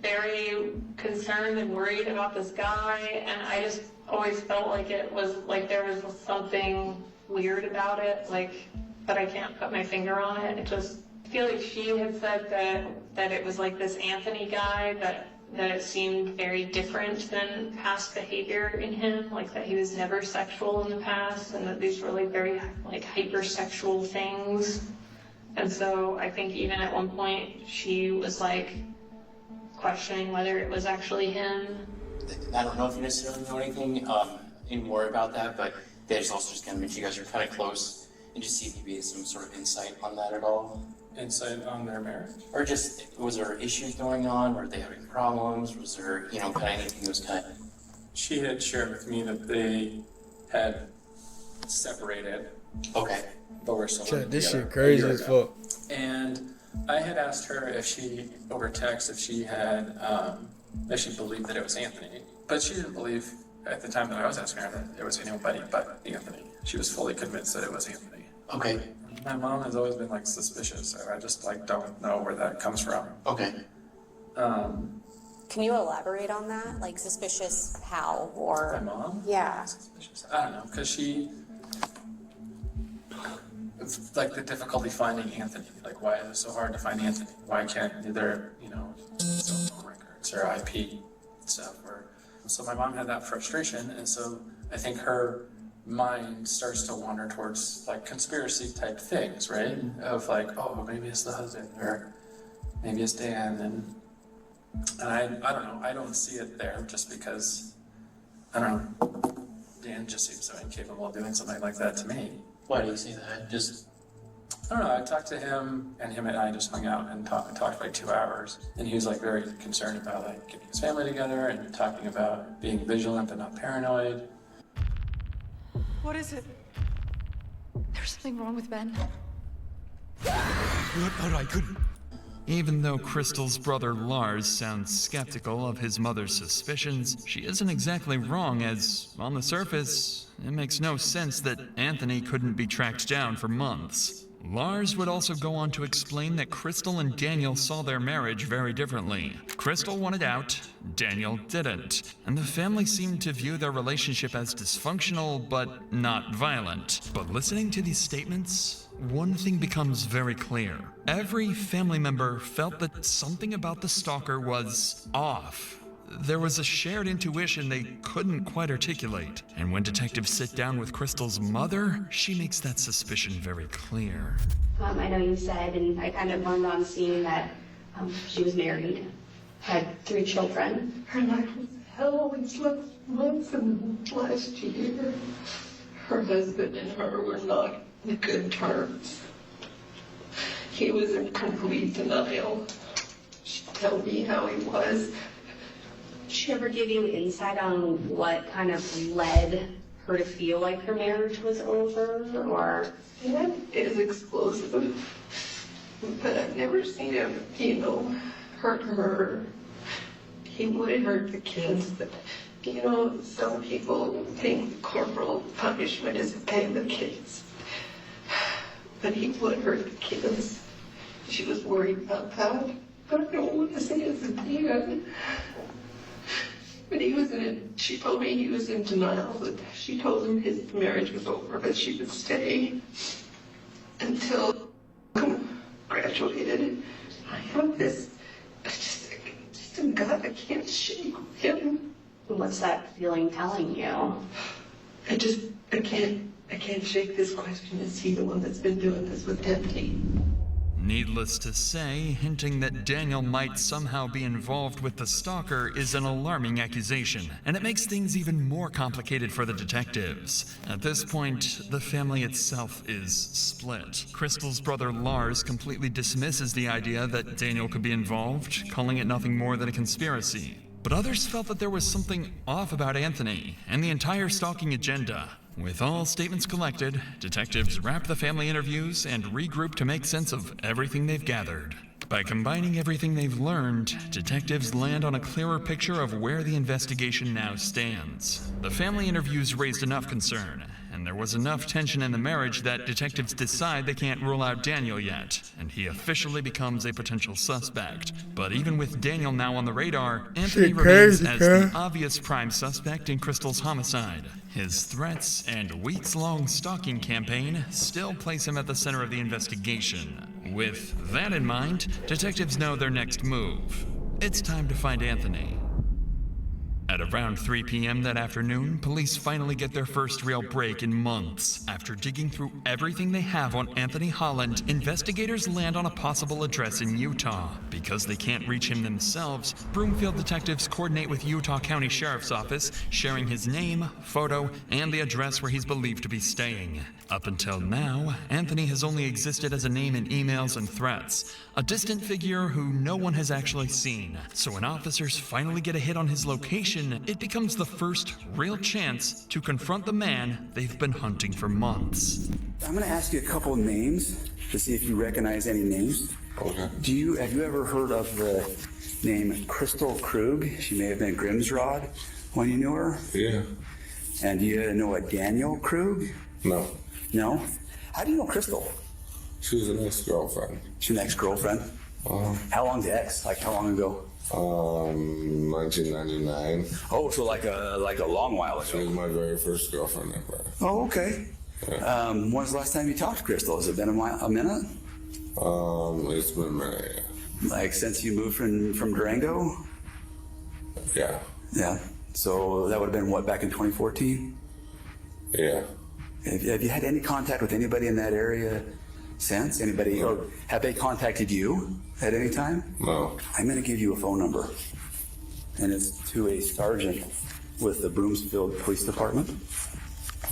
very concerned and worried about this guy, and I just always felt like it was, there was something weird about it, but I can't put my finger on it. It just, I feel like she had said that it was this Anthony guy, that it seemed very different than past behavior in him, that he was never sexual in the past, and that these were very hypersexual things. And so I think even at one point she was questioning whether it was actually him. I don't know if you necessarily know anything any more about that, but they just also just kind of mentioned you guys are kind of close, and just see if you had some sort of insight on that at all. Insight on their marriage? Or just, was there issues going on? Were they having problems? Was there, kind of anything that was kind of... She had shared with me that they had separated. Okay. But we're still together. This shit crazy as fuck. And I had asked her if she, over text, if she had, if she believed that it was Anthony. But she didn't believe, at the time that I was asking her, that it was anybody but Anthony. She was fully convinced that it was Anthony. Okay. My mom has always been suspicious, so I just don't know where that comes from. Okay. Can you elaborate on that? Like suspicious how or? My mom? Yeah. Suspicious. I don't know, because it's like the difficulty finding Anthony. Like, why is it so hard to find Anthony? Why can't either, cell phone records or IP stuff? So my mom had that frustration, and so I think her mind starts to wander towards like conspiracy type things, right? Of like, oh, maybe it's the husband, or maybe it's Dan, and I don't know. I don't see it there just because, I don't know. Dan just seems so incapable of doing something like that to me. Why do you say that? I don't know. I talked to him, and him and I just hung out and talked for like 2 hours. And he was like very concerned about like getting his family together and talking about being vigilant but not paranoid. What is it? There's something wrong with Ben. I couldn't. Even though Crystal's brother Lars sounds skeptical of his mother's suspicions, she isn't exactly wrong, as, on the surface, it makes no sense that Anthony couldn't be tracked down for months. Lars would also go on to explain that Crystal and Daniel saw their marriage very differently. Crystal wanted out, Daniel didn't, and the family seemed to view their relationship as dysfunctional but not violent. But listening to these statements, one thing becomes very clear. Every family member felt that something about the stalker was off. There was a shared intuition they couldn't quite articulate. And when detectives sit down with Crystal's mother, she makes that suspicion very clear. I know you said, and I kind of learned on seeing that she was married, had 3 children. Her life was hell. We slept months and last year. Her husband and her were not in good terms. He was in complete denial. She'd tell me how he was. Did she ever give you insight on what kind of led her to feel like her marriage was over, or? That is explosive. But I've never seen him, hurt her. He would hurt the kids, but, some people think corporal punishment is okay with kids. But he would hurt the kids. She was worried about that. But I don't want to say it's again. But she told me he was in denial, but she told him his marriage was over, but she would stay until graduated. I have this, just a gut I can't shake with him. What's that feeling telling you? I can't shake this question. Is he the one that's been doing this with Anthony? Needless to say, hinting that Daniel might somehow be involved with the stalker is an alarming accusation, and it makes things even more complicated for the detectives. At this point, the family itself is split. Crystal's brother Lars completely dismisses the idea that Daniel could be involved, calling it nothing more than a conspiracy. But others felt that there was something off about Anthony and the entire stalking agenda. With all statements collected, detectives wrap the family interviews and regroup to make sense of everything they've gathered. By combining everything they've learned, detectives land on a clearer picture of where the investigation now stands. The family interviews raised enough concern, and there was enough tension in the marriage that detectives decide they can't rule out Daniel yet, and he officially becomes a potential suspect. But even with Daniel now on the radar, Anthony remains as the obvious prime suspect in Crystal's homicide. His threats and weeks-long stalking campaign still place him at the center of the investigation. With that in mind, detectives know their next move. It's time to find Anthony. At around 3 p.m. that afternoon, police finally get their first real break in months. After digging through everything they have on Anthony Holland, investigators land on a possible address in Utah. Because they can't reach him themselves, Broomfield detectives coordinate with Utah County Sheriff's Office, sharing his name, photo, and the address where he's believed to be staying. Up until now, Anthony has only existed as a name in emails and threats, a distant figure who no one has actually seen. So when officers finally get a hit on his location, it becomes the first real chance to confront the man they've been hunting for months. I'm going to ask you a couple of names to see if you recognize any names. Okay. Have you ever heard of the name Crystal Krug? She may have been Grimsrod when you knew her. Yeah. And do you know a Daniel Krug? No. No? How do you know Crystal? She was an ex-girlfriend. She's an ex-girlfriend? How long's the ex? Like, how long ago? 1999. Oh, so like a long while ago. She was my very first girlfriend ever. Oh, okay. Yeah. When's the last time you talked to Crystal? Has it been a minute? It's been a minute, yeah. Like since you moved from Durango? Yeah. Yeah. So that would have been what, back in 2014? Yeah. Have you had any contact with anybody in that area since? Anybody, or have they contacted you at any time? No. I'm going to give you a phone number, and it's to a sergeant with the Broomfield Police Department.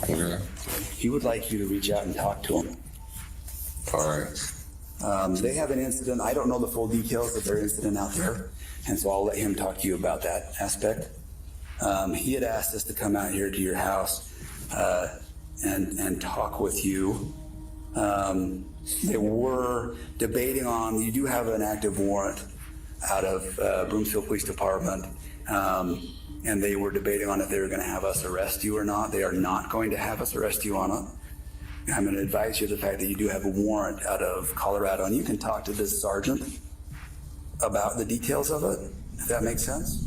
Okay. He would like you to reach out and talk to him. All right. They have an incident. I don't know the full details of their incident out there, and so I'll let him talk to you about that aspect. He had asked us to come out here to your house and talk with you. They were debating on, you do have an active warrant out of Broomfield Police Department, and they were debating on if they were going to have us arrest you or not. They are not going to have us arrest you on it. I'm going to advise you of the fact that you do have a warrant out of Colorado, and you can talk to this sergeant about the details of it, if that makes sense.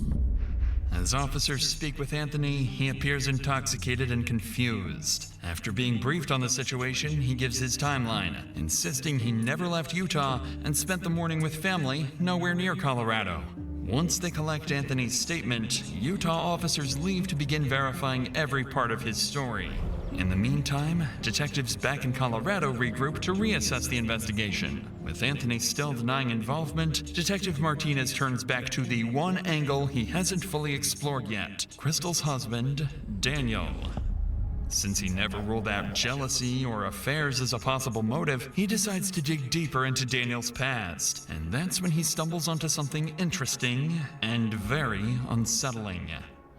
As officers speak with Anthony, he appears intoxicated and confused. After being briefed on the situation, he gives his timeline, insisting he never left Utah and spent the morning with family nowhere near Colorado. Once they collect Anthony's statement, Utah officers leave to begin verifying every part of his story. In the meantime, detectives back in Colorado regroup to reassess the investigation. With Anthony still denying involvement, Detective Martinez turns back to the one angle he hasn't fully explored yet: Crystal's husband, Daniel. Since he never ruled out jealousy or affairs as a possible motive, he decides to dig deeper into Daniel's past. And that's when he stumbles onto something interesting and very unsettling.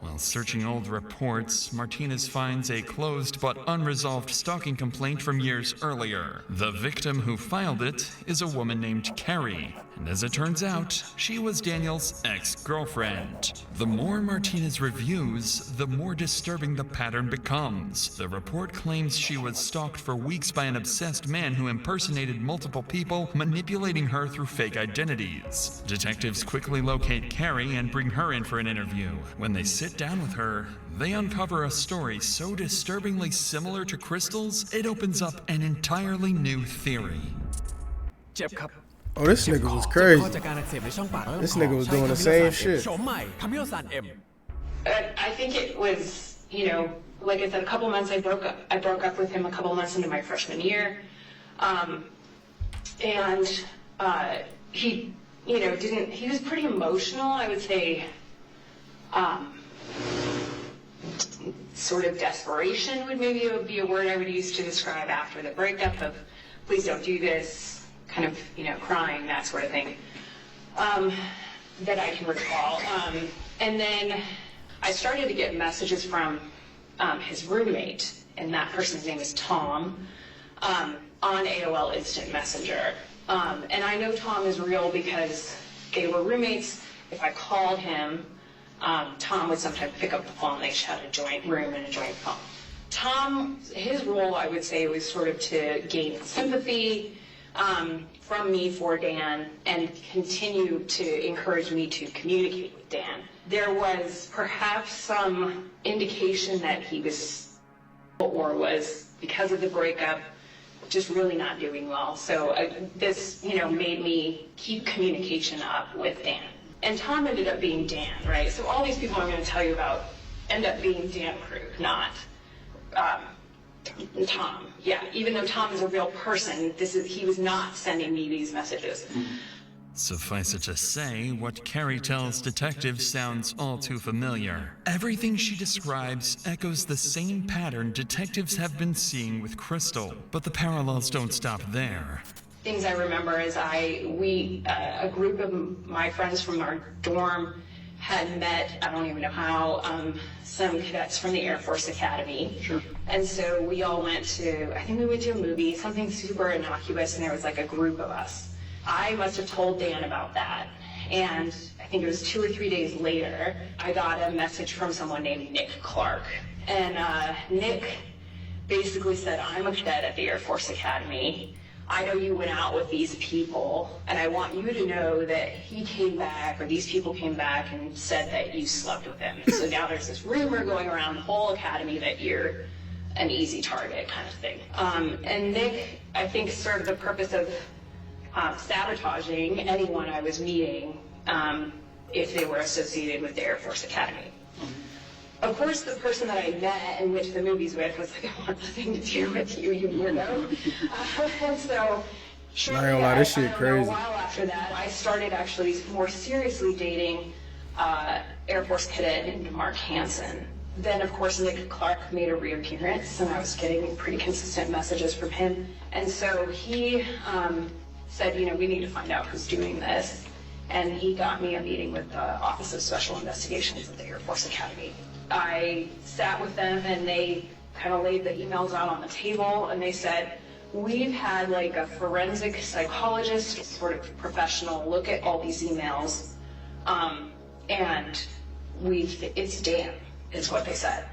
While searching old reports, Martinez finds a closed but unresolved stalking complaint from years earlier. The victim who filed it is a woman named Carrie, and as it turns out, she was Daniel's ex-girlfriend. The more Martinez reviews, the more disturbing the pattern becomes. The report claims she was stalked for weeks by an obsessed man who impersonated multiple people, manipulating her through fake identities. Detectives quickly locate Carrie and bring her in for an interview. When they sit down with her, they uncover a story so disturbingly similar to Crystal's, it opens up an entirely new theory. Oh, this nigga was crazy. This nigga was doing the same shit. I think it was, like I said, a couple months I broke up with him a couple months into my freshman year. And he, he was pretty emotional, I would say. Sort of desperation would maybe be a word I would use to describe after the breakup of, please don't do this, kind of, crying, that sort of thing, that I can recall. And then I started to get messages from his roommate, and that person's name is Tom, on AOL Instant Messenger. And I know Tom is real because they were roommates. If I called him, Tom would sometimes pick up the phone. They had a joint room and a joint phone. Tom, his role, I would say, was sort of to gain sympathy from me for Dan and continue to encourage me to communicate with Dan. There was perhaps some indication that he was, or was, because of the breakup, just really not doing well. So this, made me keep communication up with Dan. And Tom ended up being Dan, right? So all these people I'm going to tell you about end up being Dan Krug, not Tom. Yeah, even though Tom is a real person, he was not sending me these messages. Suffice it to say, what Carrie tells detectives sounds all too familiar. Everything she describes echoes the same pattern detectives have been seeing with Crystal, but the parallels don't stop there. Things I remember is a group of my friends from our dorm had met, I don't even know how, some cadets from the Air Force Academy. Sure. And so we all went to a movie, something super innocuous, and there was like a group of us. I must have told Dan about that. And I think it was 2 or 3 days later, I got a message from someone named Nick Clark. And Nick basically said, I'm a cadet at the Air Force Academy. I know you went out with these people, and I want you to know that he came back, or these people came back and said that you slept with him. So now there's this rumor going around the whole academy that you're an easy target kind of thing. And Nick, I think, served the purpose of sabotaging anyone I was meeting if they were associated with the Air Force Academy. Of course, the person that I met and went to the movies with was like, I want nothing to do with you, you weirdo. And so, shortly, Not gonna lie, this shit crazy. a while after that, I started actually more seriously dating Air Force cadet named Mark Hansen. Then, of course, Nick Clark made a reappearance, and I was getting pretty consistent messages from him. And so he said, you know, we need to find out who's doing this. And he got me a meeting with the Office of Special Investigations at the Air Force Academy. I sat with them, and they kind of laid the emails out on the table, and they said, we've had like a forensic psychologist sort of professional look at all these emails, and it's Dan, is what they said.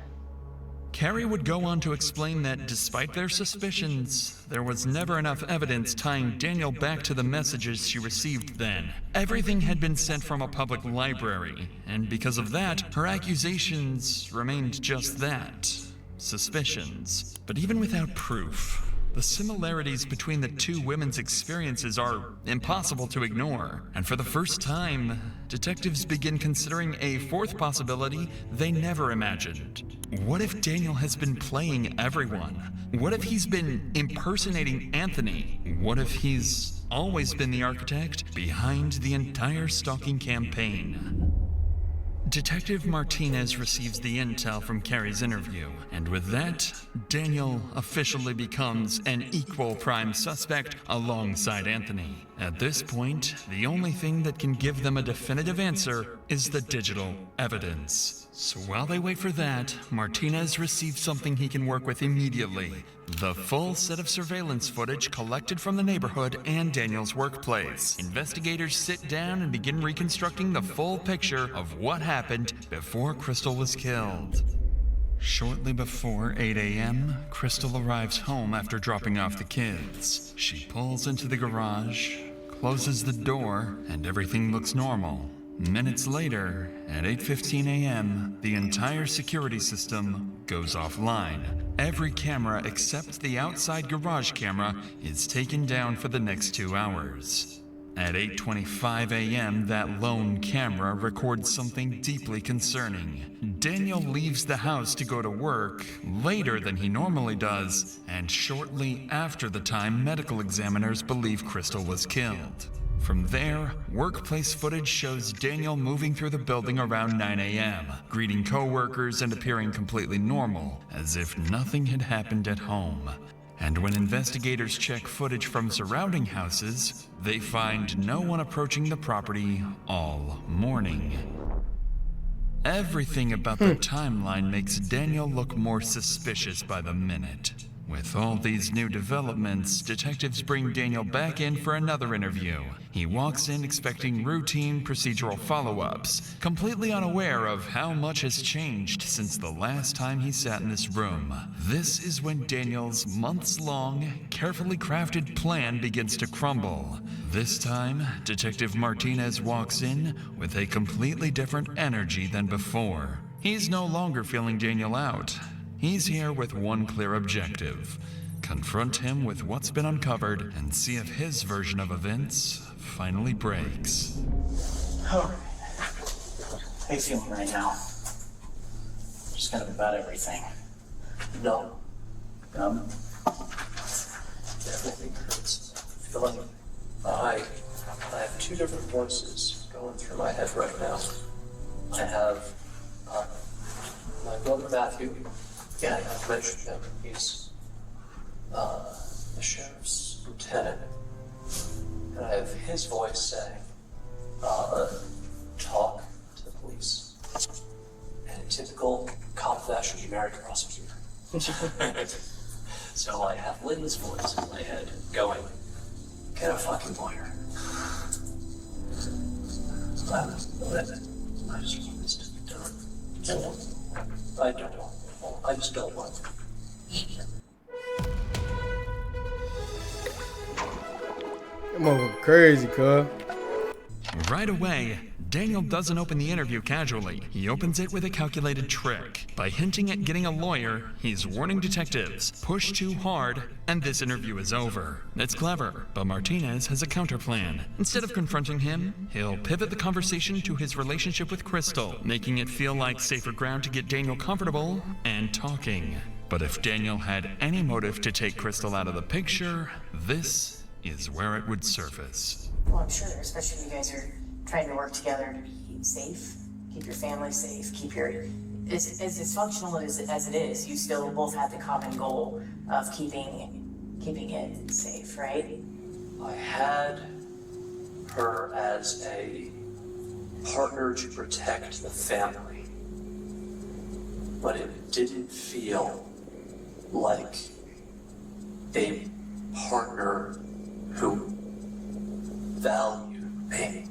Carrie would go on to explain that despite their suspicions, there was never enough evidence tying Daniel back to the messages she received then. Everything had been sent from a public library, and because of that, her accusations remained just that, suspicions. But even without proof, the similarities between the two women's experiences are impossible to ignore. And for the first time, detectives begin considering a fourth possibility they never imagined. What if Daniel has been playing everyone? What if he's been impersonating Anthony? What if he's always been the architect behind the entire stalking campaign? Detective Martinez receives the intel from Carrie's interview, and with that, Daniel officially becomes an equal prime suspect alongside Anthony. At this point, the only thing that can give them a definitive answer is the digital evidence. So while they wait for that, Martinez receives something he can work with immediately: the full set of surveillance footage collected from the neighborhood and Daniel's workplace. Investigators sit down and begin reconstructing the full picture of what happened before Crystal was killed. Shortly before 8 a.m., Crystal arrives home after dropping off the kids. She pulls into the garage, closes the door, and everything looks normal. Minutes later, at 8:15 a.m., the entire security system goes offline. Every camera except the outside garage camera is taken down for the next 2 hours. At 8:25 a.m., that lone camera records something deeply concerning. Daniel leaves the house to go to work later than he normally does, and shortly after the time medical examiners believe Crystal was killed. From there, workplace footage shows Daniel moving through the building around 9 a.m., greeting co-workers and appearing completely normal, as if nothing had happened at home. And when investigators check footage from surrounding houses, they find no one approaching the property all morning. Everything about the timeline makes Daniel look more suspicious by the minute. With all these new developments, detectives bring Daniel back in for another interview. He walks in expecting routine procedural follow-ups, completely unaware of how much has changed since the last time he sat in this room. This is when Daniel's months-long, carefully crafted plan begins to crumble. This time, Detective Martinez walks in with a completely different energy than before. He's no longer feeling Daniel out. He's here with one clear objective: confront him with what's been uncovered and see if his version of events finally breaks. How are you feeling right now? Just kind of about everything. Numb. Numb? Everything hurts. I feel like I have two different voices going through my head right now. I have my brother Matthew. Yeah, I've mentioned him. He's the sheriff's lieutenant. And I have his voice saying, talk to the police. And in typical cop fashion, you married a prosecutor. So I have Lynn's voice in my head going, get a fucking lawyer. I just want this to be done. I don't want it. I just don't want it. That motherfucker crazy, cuz. Right away, Daniel doesn't open the interview casually. He opens it with a calculated trick. By hinting at getting a lawyer, he's warning detectives, push too hard, and this interview is over. It's clever, but Martinez has a counterplan. Instead of confronting him, he'll pivot the conversation to his relationship with Crystal, making it feel like safer ground to get Daniel comfortable and talking. But if Daniel had any motive to take Crystal out of the picture, this is where it would surface. Well, I'm sure, especially if you guys are trying to work together to be safe, keep your family safe, keep your, as dysfunctional as it is, you still both have the common goal of keeping it safe, right? I had her as a partner to protect the family, but it didn't feel like a partner who valued me.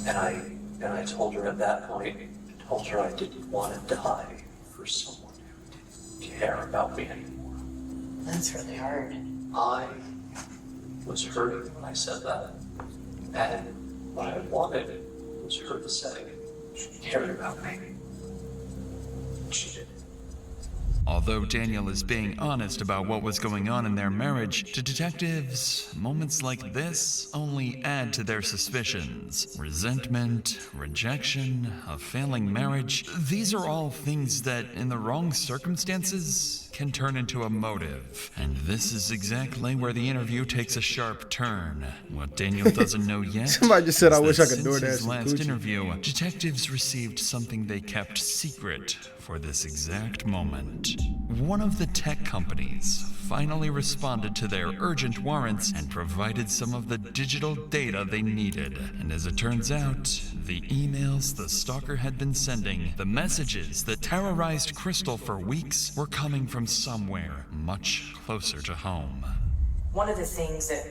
And I told her at that point, I didn't want to die for someone who didn't care about me anymore. That's really hard. I was hurting when I said that. And what I wanted was her to say she cared about me. She did. Although Daniel is being honest about what was going on in their marriage, to detectives, moments like this only add to their suspicions. Resentment, rejection, a failing marriage, these are all things that, in the wrong circumstances, can turn into a motive. And this is exactly where the interview takes a sharp turn. What Daniel doesn't know yet Somebody just said, is I wish that I could since DoorDash his some last coochie. interview, detectives received something they kept secret for this exact moment. One of the tech companies finally responded to their urgent warrants and provided some of the digital data they needed. And as it turns out, the emails the stalker had been sending, the messages that terrorized Crystal for weeks, were coming from somewhere much closer to home. One of the things that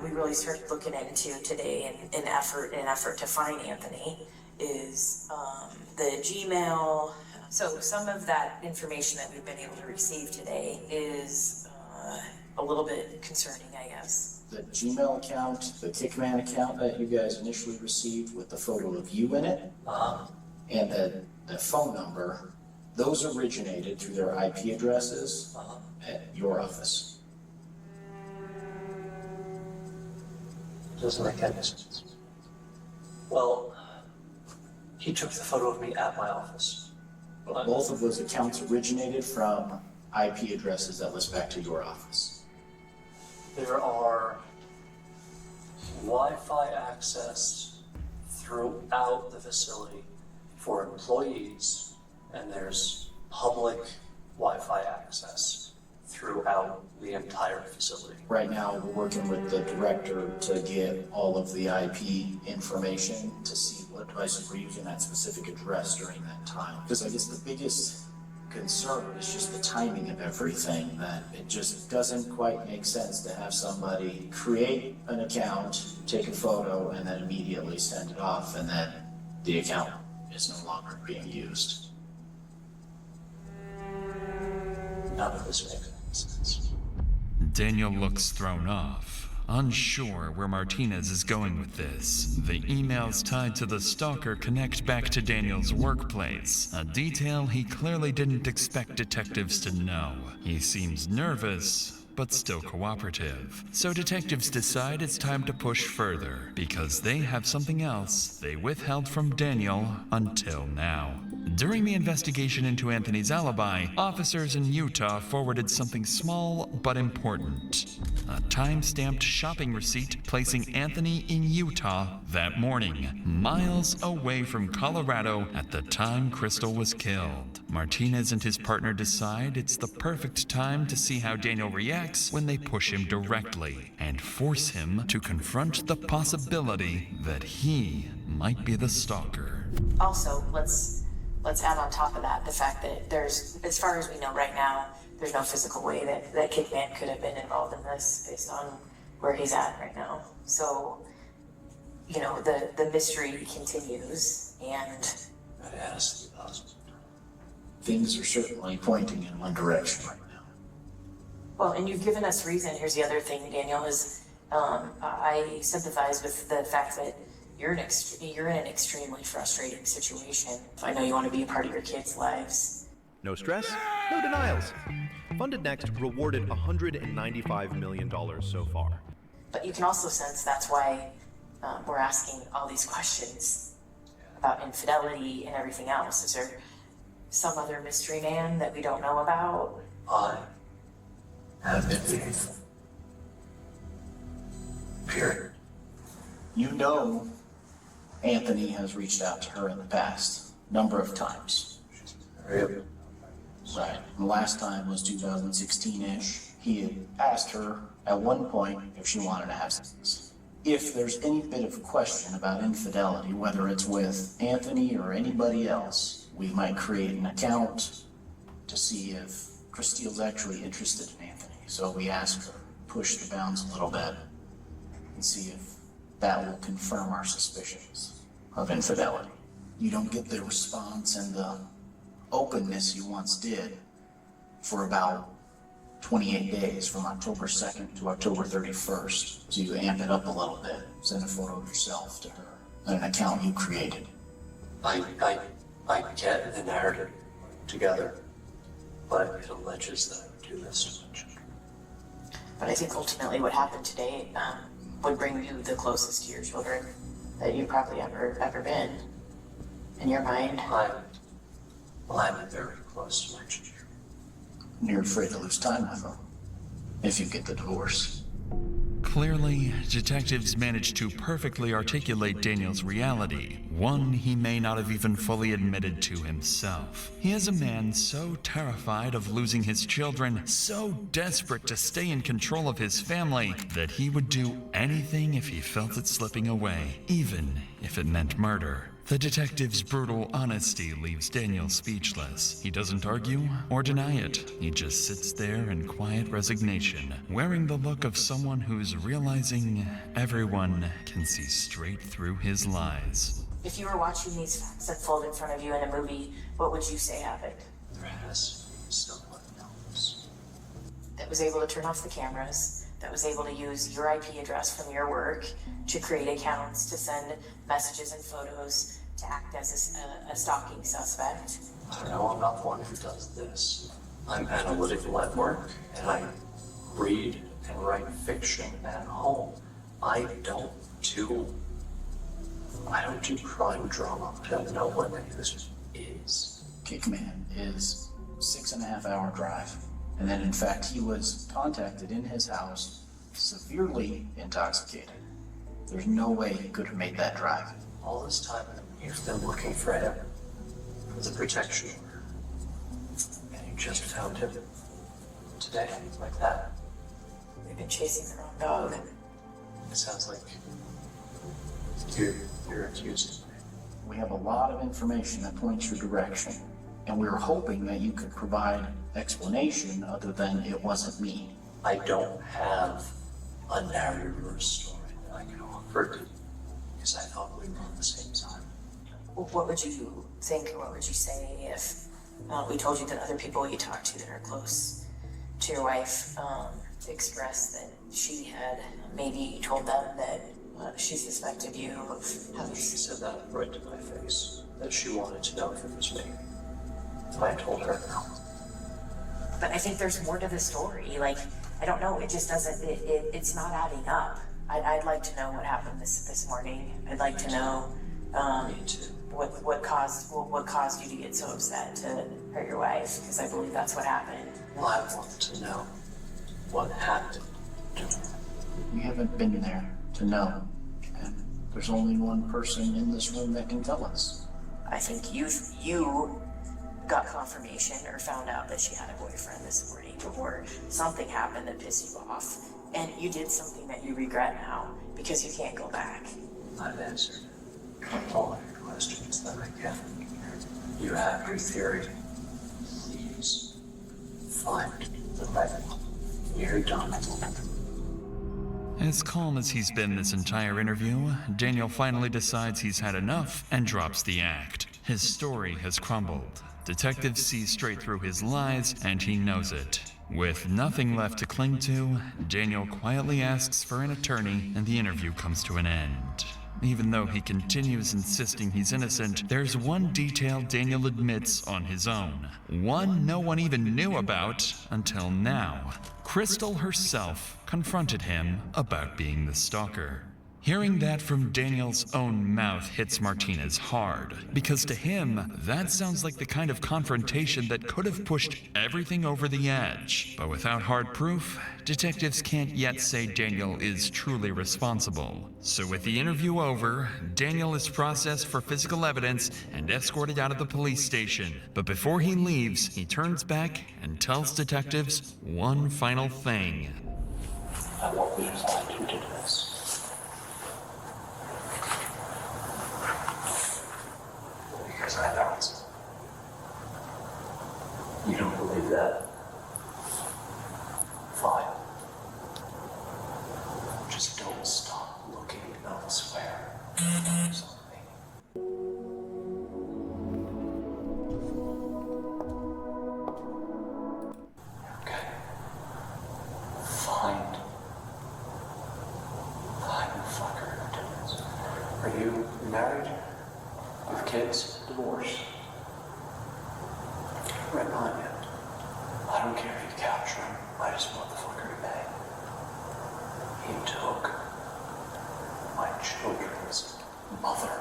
we really started looking into today in effort to find Anthony is the Gmail. So some of that information that we've been able to receive today is a little bit concerning, I guess. The Gmail account, the Kickman account that you guys initially received with the photo of you in it, and the phone number, those originated through their IP addresses at your office. Doesn't make any sense. Well, he took the photo of me at my office. But both of those accounts originated from IP addresses that list back to your office. There are Wi-Fi access throughout the facility for employees, and there's public Wi-Fi access throughout the entire facility. Right now, we're working with the director to get all of the IP information to see what devices were using that specific address during that time. Because I guess the biggest concern is just the timing of everything, that it just doesn't quite make sense to have somebody create an account, take a photo, and then immediately send it off, and then the account is no longer being used. None of this makes any sense. Daniel looks thrown off, unsure where Martinez is going with this. The emails tied to the stalker connect back to Daniel's workplace, a detail he clearly didn't expect detectives to know. He seems nervous, but still cooperative. So detectives decide it's time to push further, because they have something else they withheld from Daniel until now. During the investigation into Anthony's alibi, officers in Utah forwarded something small but important. A time-stamped shopping receipt placing Anthony in Utah that morning, miles away from Colorado at the time Crystal was killed. Martinez and his partner decide it's the perfect time to see how Daniel reacts when they push him directly and force him to confront the possibility that he might be the stalker. Also, let's add on top of that the fact that there's, as far as we know right now, there's no physical way that Kickman could have been involved in this based on where he's at right now. So, you know, the mystery continues, and Things are certainly pointing in one direction right now. well, and you've given us reason. Here's the other thing, Daniel, is I sympathize with the fact that you're in an extremely frustrating situation. I know you want to be a part of your kids' lives. No stress, no denials. Funded Next rewarded $195 million so far. But you can also sense that's why we're asking all these questions about infidelity and everything else. Is there some other mystery man that we don't know about? I have been faithful. Period. You know Anthony has reached out to her in the past, number of times. Very Right. And the last time was 2016-ish. He had asked her at one point if she wanted to have sex. If there's any bit of question about infidelity, whether it's with Anthony or anybody else, we might create an account to see if Christine's actually interested in Anthony. So we ask her, push the bounds a little bit, and see if that will confirm our suspicions of infidelity. You don't get the response and the openness you once did for about 28 days, from October 2nd to October 31st. So you amp it up a little bit, send a photo of yourself to her, and an account you created. I get the narrative together, but it alleges that I do this too much. But I think ultimately what happened today would bring you the closest to your children that you've probably ever been in your mind. I'm very close to my children. You're afraid to lose time with them if you get the divorce. Clearly, detectives managed to perfectly articulate Daniel's reality, one he may not have even fully admitted to himself. He is a man so terrified of losing his children, so desperate to stay in control of his family, that he would do anything if he felt it slipping away, even if it meant murder. The detective's brutal honesty leaves Daniel speechless. He doesn't argue or deny it. He just sits there in quiet resignation, wearing the look of someone who's realizing everyone can see straight through his lies. If you were watching these facts unfold in front of you in a movie, what would you say happened? There has to be someone else that was able to turn off the cameras, that was able to use your IP address from your work to create accounts, to send messages and photos, to act as a stalking suspect. I know I'm not the one who does this. I'm analytical at work, and I read and write fiction at home. I don't do crime drama. I don't know what any of this is. Kickman is 6.5 hour drive. And then in fact, he was contacted in his house, severely intoxicated. There's no way he could have made that drive. All this time, you've been looking for him, for the protection order. And you just found him today, like that. They've been chasing the wrong dog. It sounds like you're accusing me. We have a lot of information that points your direction, and we were hoping that you could provide explanation other than it wasn't me. I don't have a narrative or a story that I can offer to you, because I thought we were on the same side. What would you think, or what would you say if we told you that other people you talk to that are close to your wife expressed that she had maybe told them that she suspected you of having... She said that right to my face, that she wanted to know if it was me. I told her no. But I think there's more to the story. Like, I don't know, it just doesn't, it's not adding up. I'd like to know what happened this morning. I'd like to know what caused you to get so upset to hurt your wife, because I believe that's what happened. Well, I want to know what happened to her. We haven't been there to know, and there's only one person in this room that can tell us. I think you got confirmation or found out that she had a boyfriend this morning, or something happened that pissed you off, and you did something that you regret now because you can't go back. I've answered all of your questions that I can. You have your theory. Please find the right one. You're done. As calm as he's been this entire interview, Daniel finally decides he's had enough and drops the act. His story has crumbled. Detectives see straight through his lies, and he knows it. With nothing left to cling to, Daniel quietly asks for an attorney and the interview comes to an end. Even though he continues insisting he's innocent, there's one detail Daniel admits on his own. One no one even knew about until now. Crystal herself confronted him about being the stalker. Hearing that from Daniel's own mouth hits Martinez hard, because to him, that sounds like the kind of confrontation that could have pushed everything over the edge. But without hard proof, detectives can't yet say Daniel is truly responsible. So with the interview over, Daniel is processed for physical evidence and escorted out of the police station. But before he leaves, he turns back and tells detectives one final thing. I won't be inclined to do this. Because I don't. You don't believe that? Fine. Just don't stop looking elsewhere. Okay. Find the fucker who did this. Are you married? With kids? Divorced? Right behind you. I don't care if you capture him. I just want the fucker to pay. He took my children's mother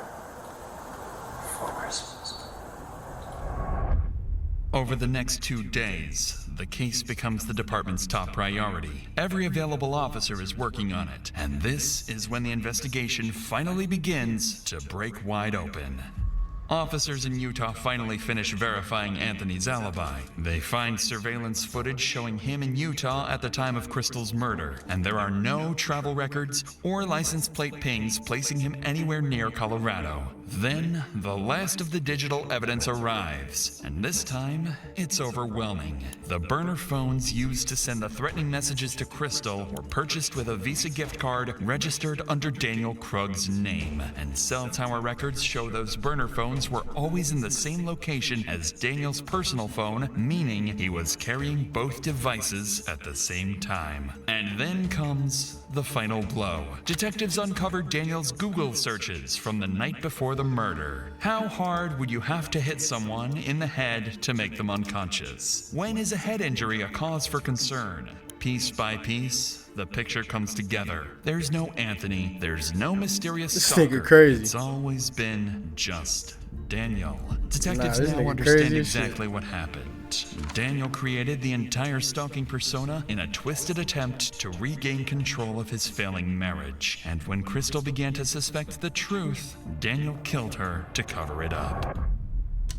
for Christmas. Over the next 2 days, the case becomes the department's top priority. Every available officer is working on it, and this is when the investigation finally begins to break wide open. Officers in Utah finally finish verifying Anthony's alibi. They find surveillance footage showing him in Utah at the time of Crystal's murder, and there are no travel records or license plate pings placing him anywhere near Colorado. Then, the last of the digital evidence arrives, and this time, it's overwhelming. The burner phones used to send the threatening messages to Crystal were purchased with a Visa gift card registered under Daniel Krug's name, and cell tower records show those burner phones were always in the same location as Daniel's personal phone, meaning he was carrying both devices at the same time. And then comes the final blow. Detectives uncovered Daniel's Google searches from the night before the murder. How hard would you have to hit someone in the head to make them unconscious? When is a head injury a cause for concern? Piece by piece, the picture comes together. There's no Anthony, there's no mysterious stalker. Crazy. It's always been just Daniel. Detectives now understand exactly what happened. Daniel created the entire stalking persona in a twisted attempt to regain control of his failing marriage. And when Crystal began to suspect the truth, Daniel killed her to cover it up.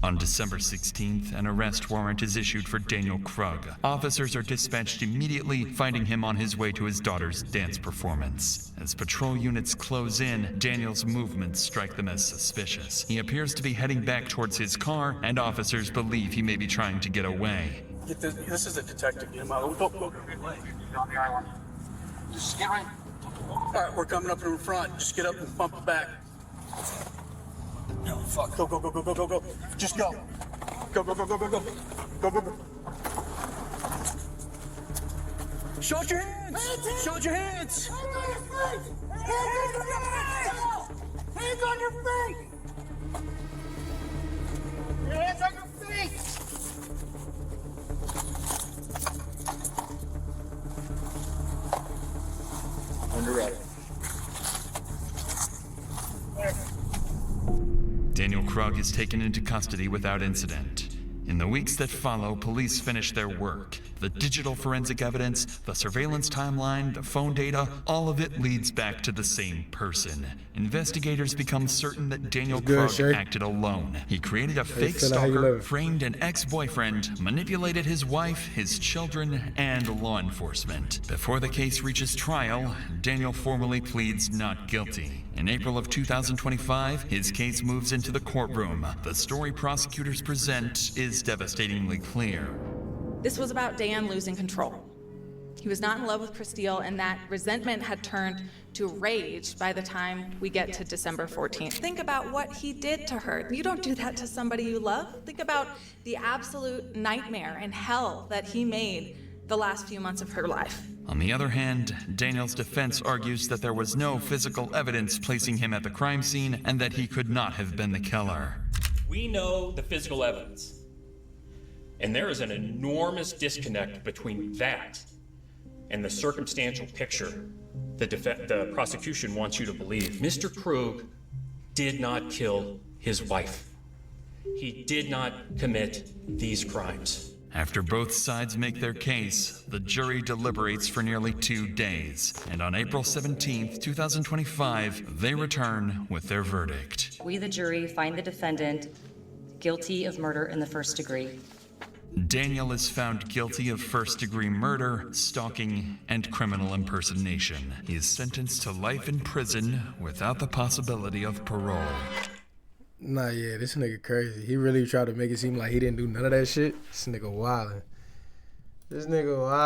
On December 16th, an arrest warrant is issued for Daniel Krug. Officers are dispatched immediately, finding him on his way to his daughter's dance performance. As patrol units close in, Daniel's movements strike them as suspicious. He appears to be heading back towards his car, and officers believe he may be trying to get away. This is a detective. Get him out. Go. Just get right. All right, we're coming up in front. Just get up and bump it back. No, fuck. Go. Just go. Go. Show your hands! Show your hands! Hands on your face! Hands on your face! Under ready. Daniel Krug is taken into custody without incident. In the weeks that follow, police finish their work. The digital forensic evidence, the surveillance timeline, the phone data, all of it leads back to the same person. Investigators become certain that Daniel Krug acted alone. He created a fake stalker, framed an ex-boyfriend, manipulated his wife, his children, and law enforcement. Before the case reaches trial, Daniel formally pleads not guilty. In April of 2025, his case moves into the courtroom. The story prosecutors present is devastatingly clear. This was about Dan losing control. He was not in love with Christelle, and that resentment had turned to rage by the time we get to December 14th. Think about what he did to her. You don't do that to somebody you love. Think about the absolute nightmare and hell that he made the last few months of her life. On the other hand, Daniel's defense argues that there was no physical evidence placing him at the crime scene and that he could not have been the killer. We know the physical evidence, and there is an enormous disconnect between that and the circumstantial picture the prosecution wants you to believe. Mr. Krug did not kill his wife. He did not commit these crimes. After both sides make their case, the jury deliberates for nearly 2 days, and on April 17, 2025, they return with their verdict. We, the jury, find the defendant guilty of murder in the first degree. Daniel is found guilty of first-degree murder, stalking, and criminal impersonation. He is sentenced to life in prison without the possibility of parole. Nah, yeah, this nigga crazy. He really tried to make it seem like he didn't do none of that shit. This nigga wildin'. This nigga wildin'.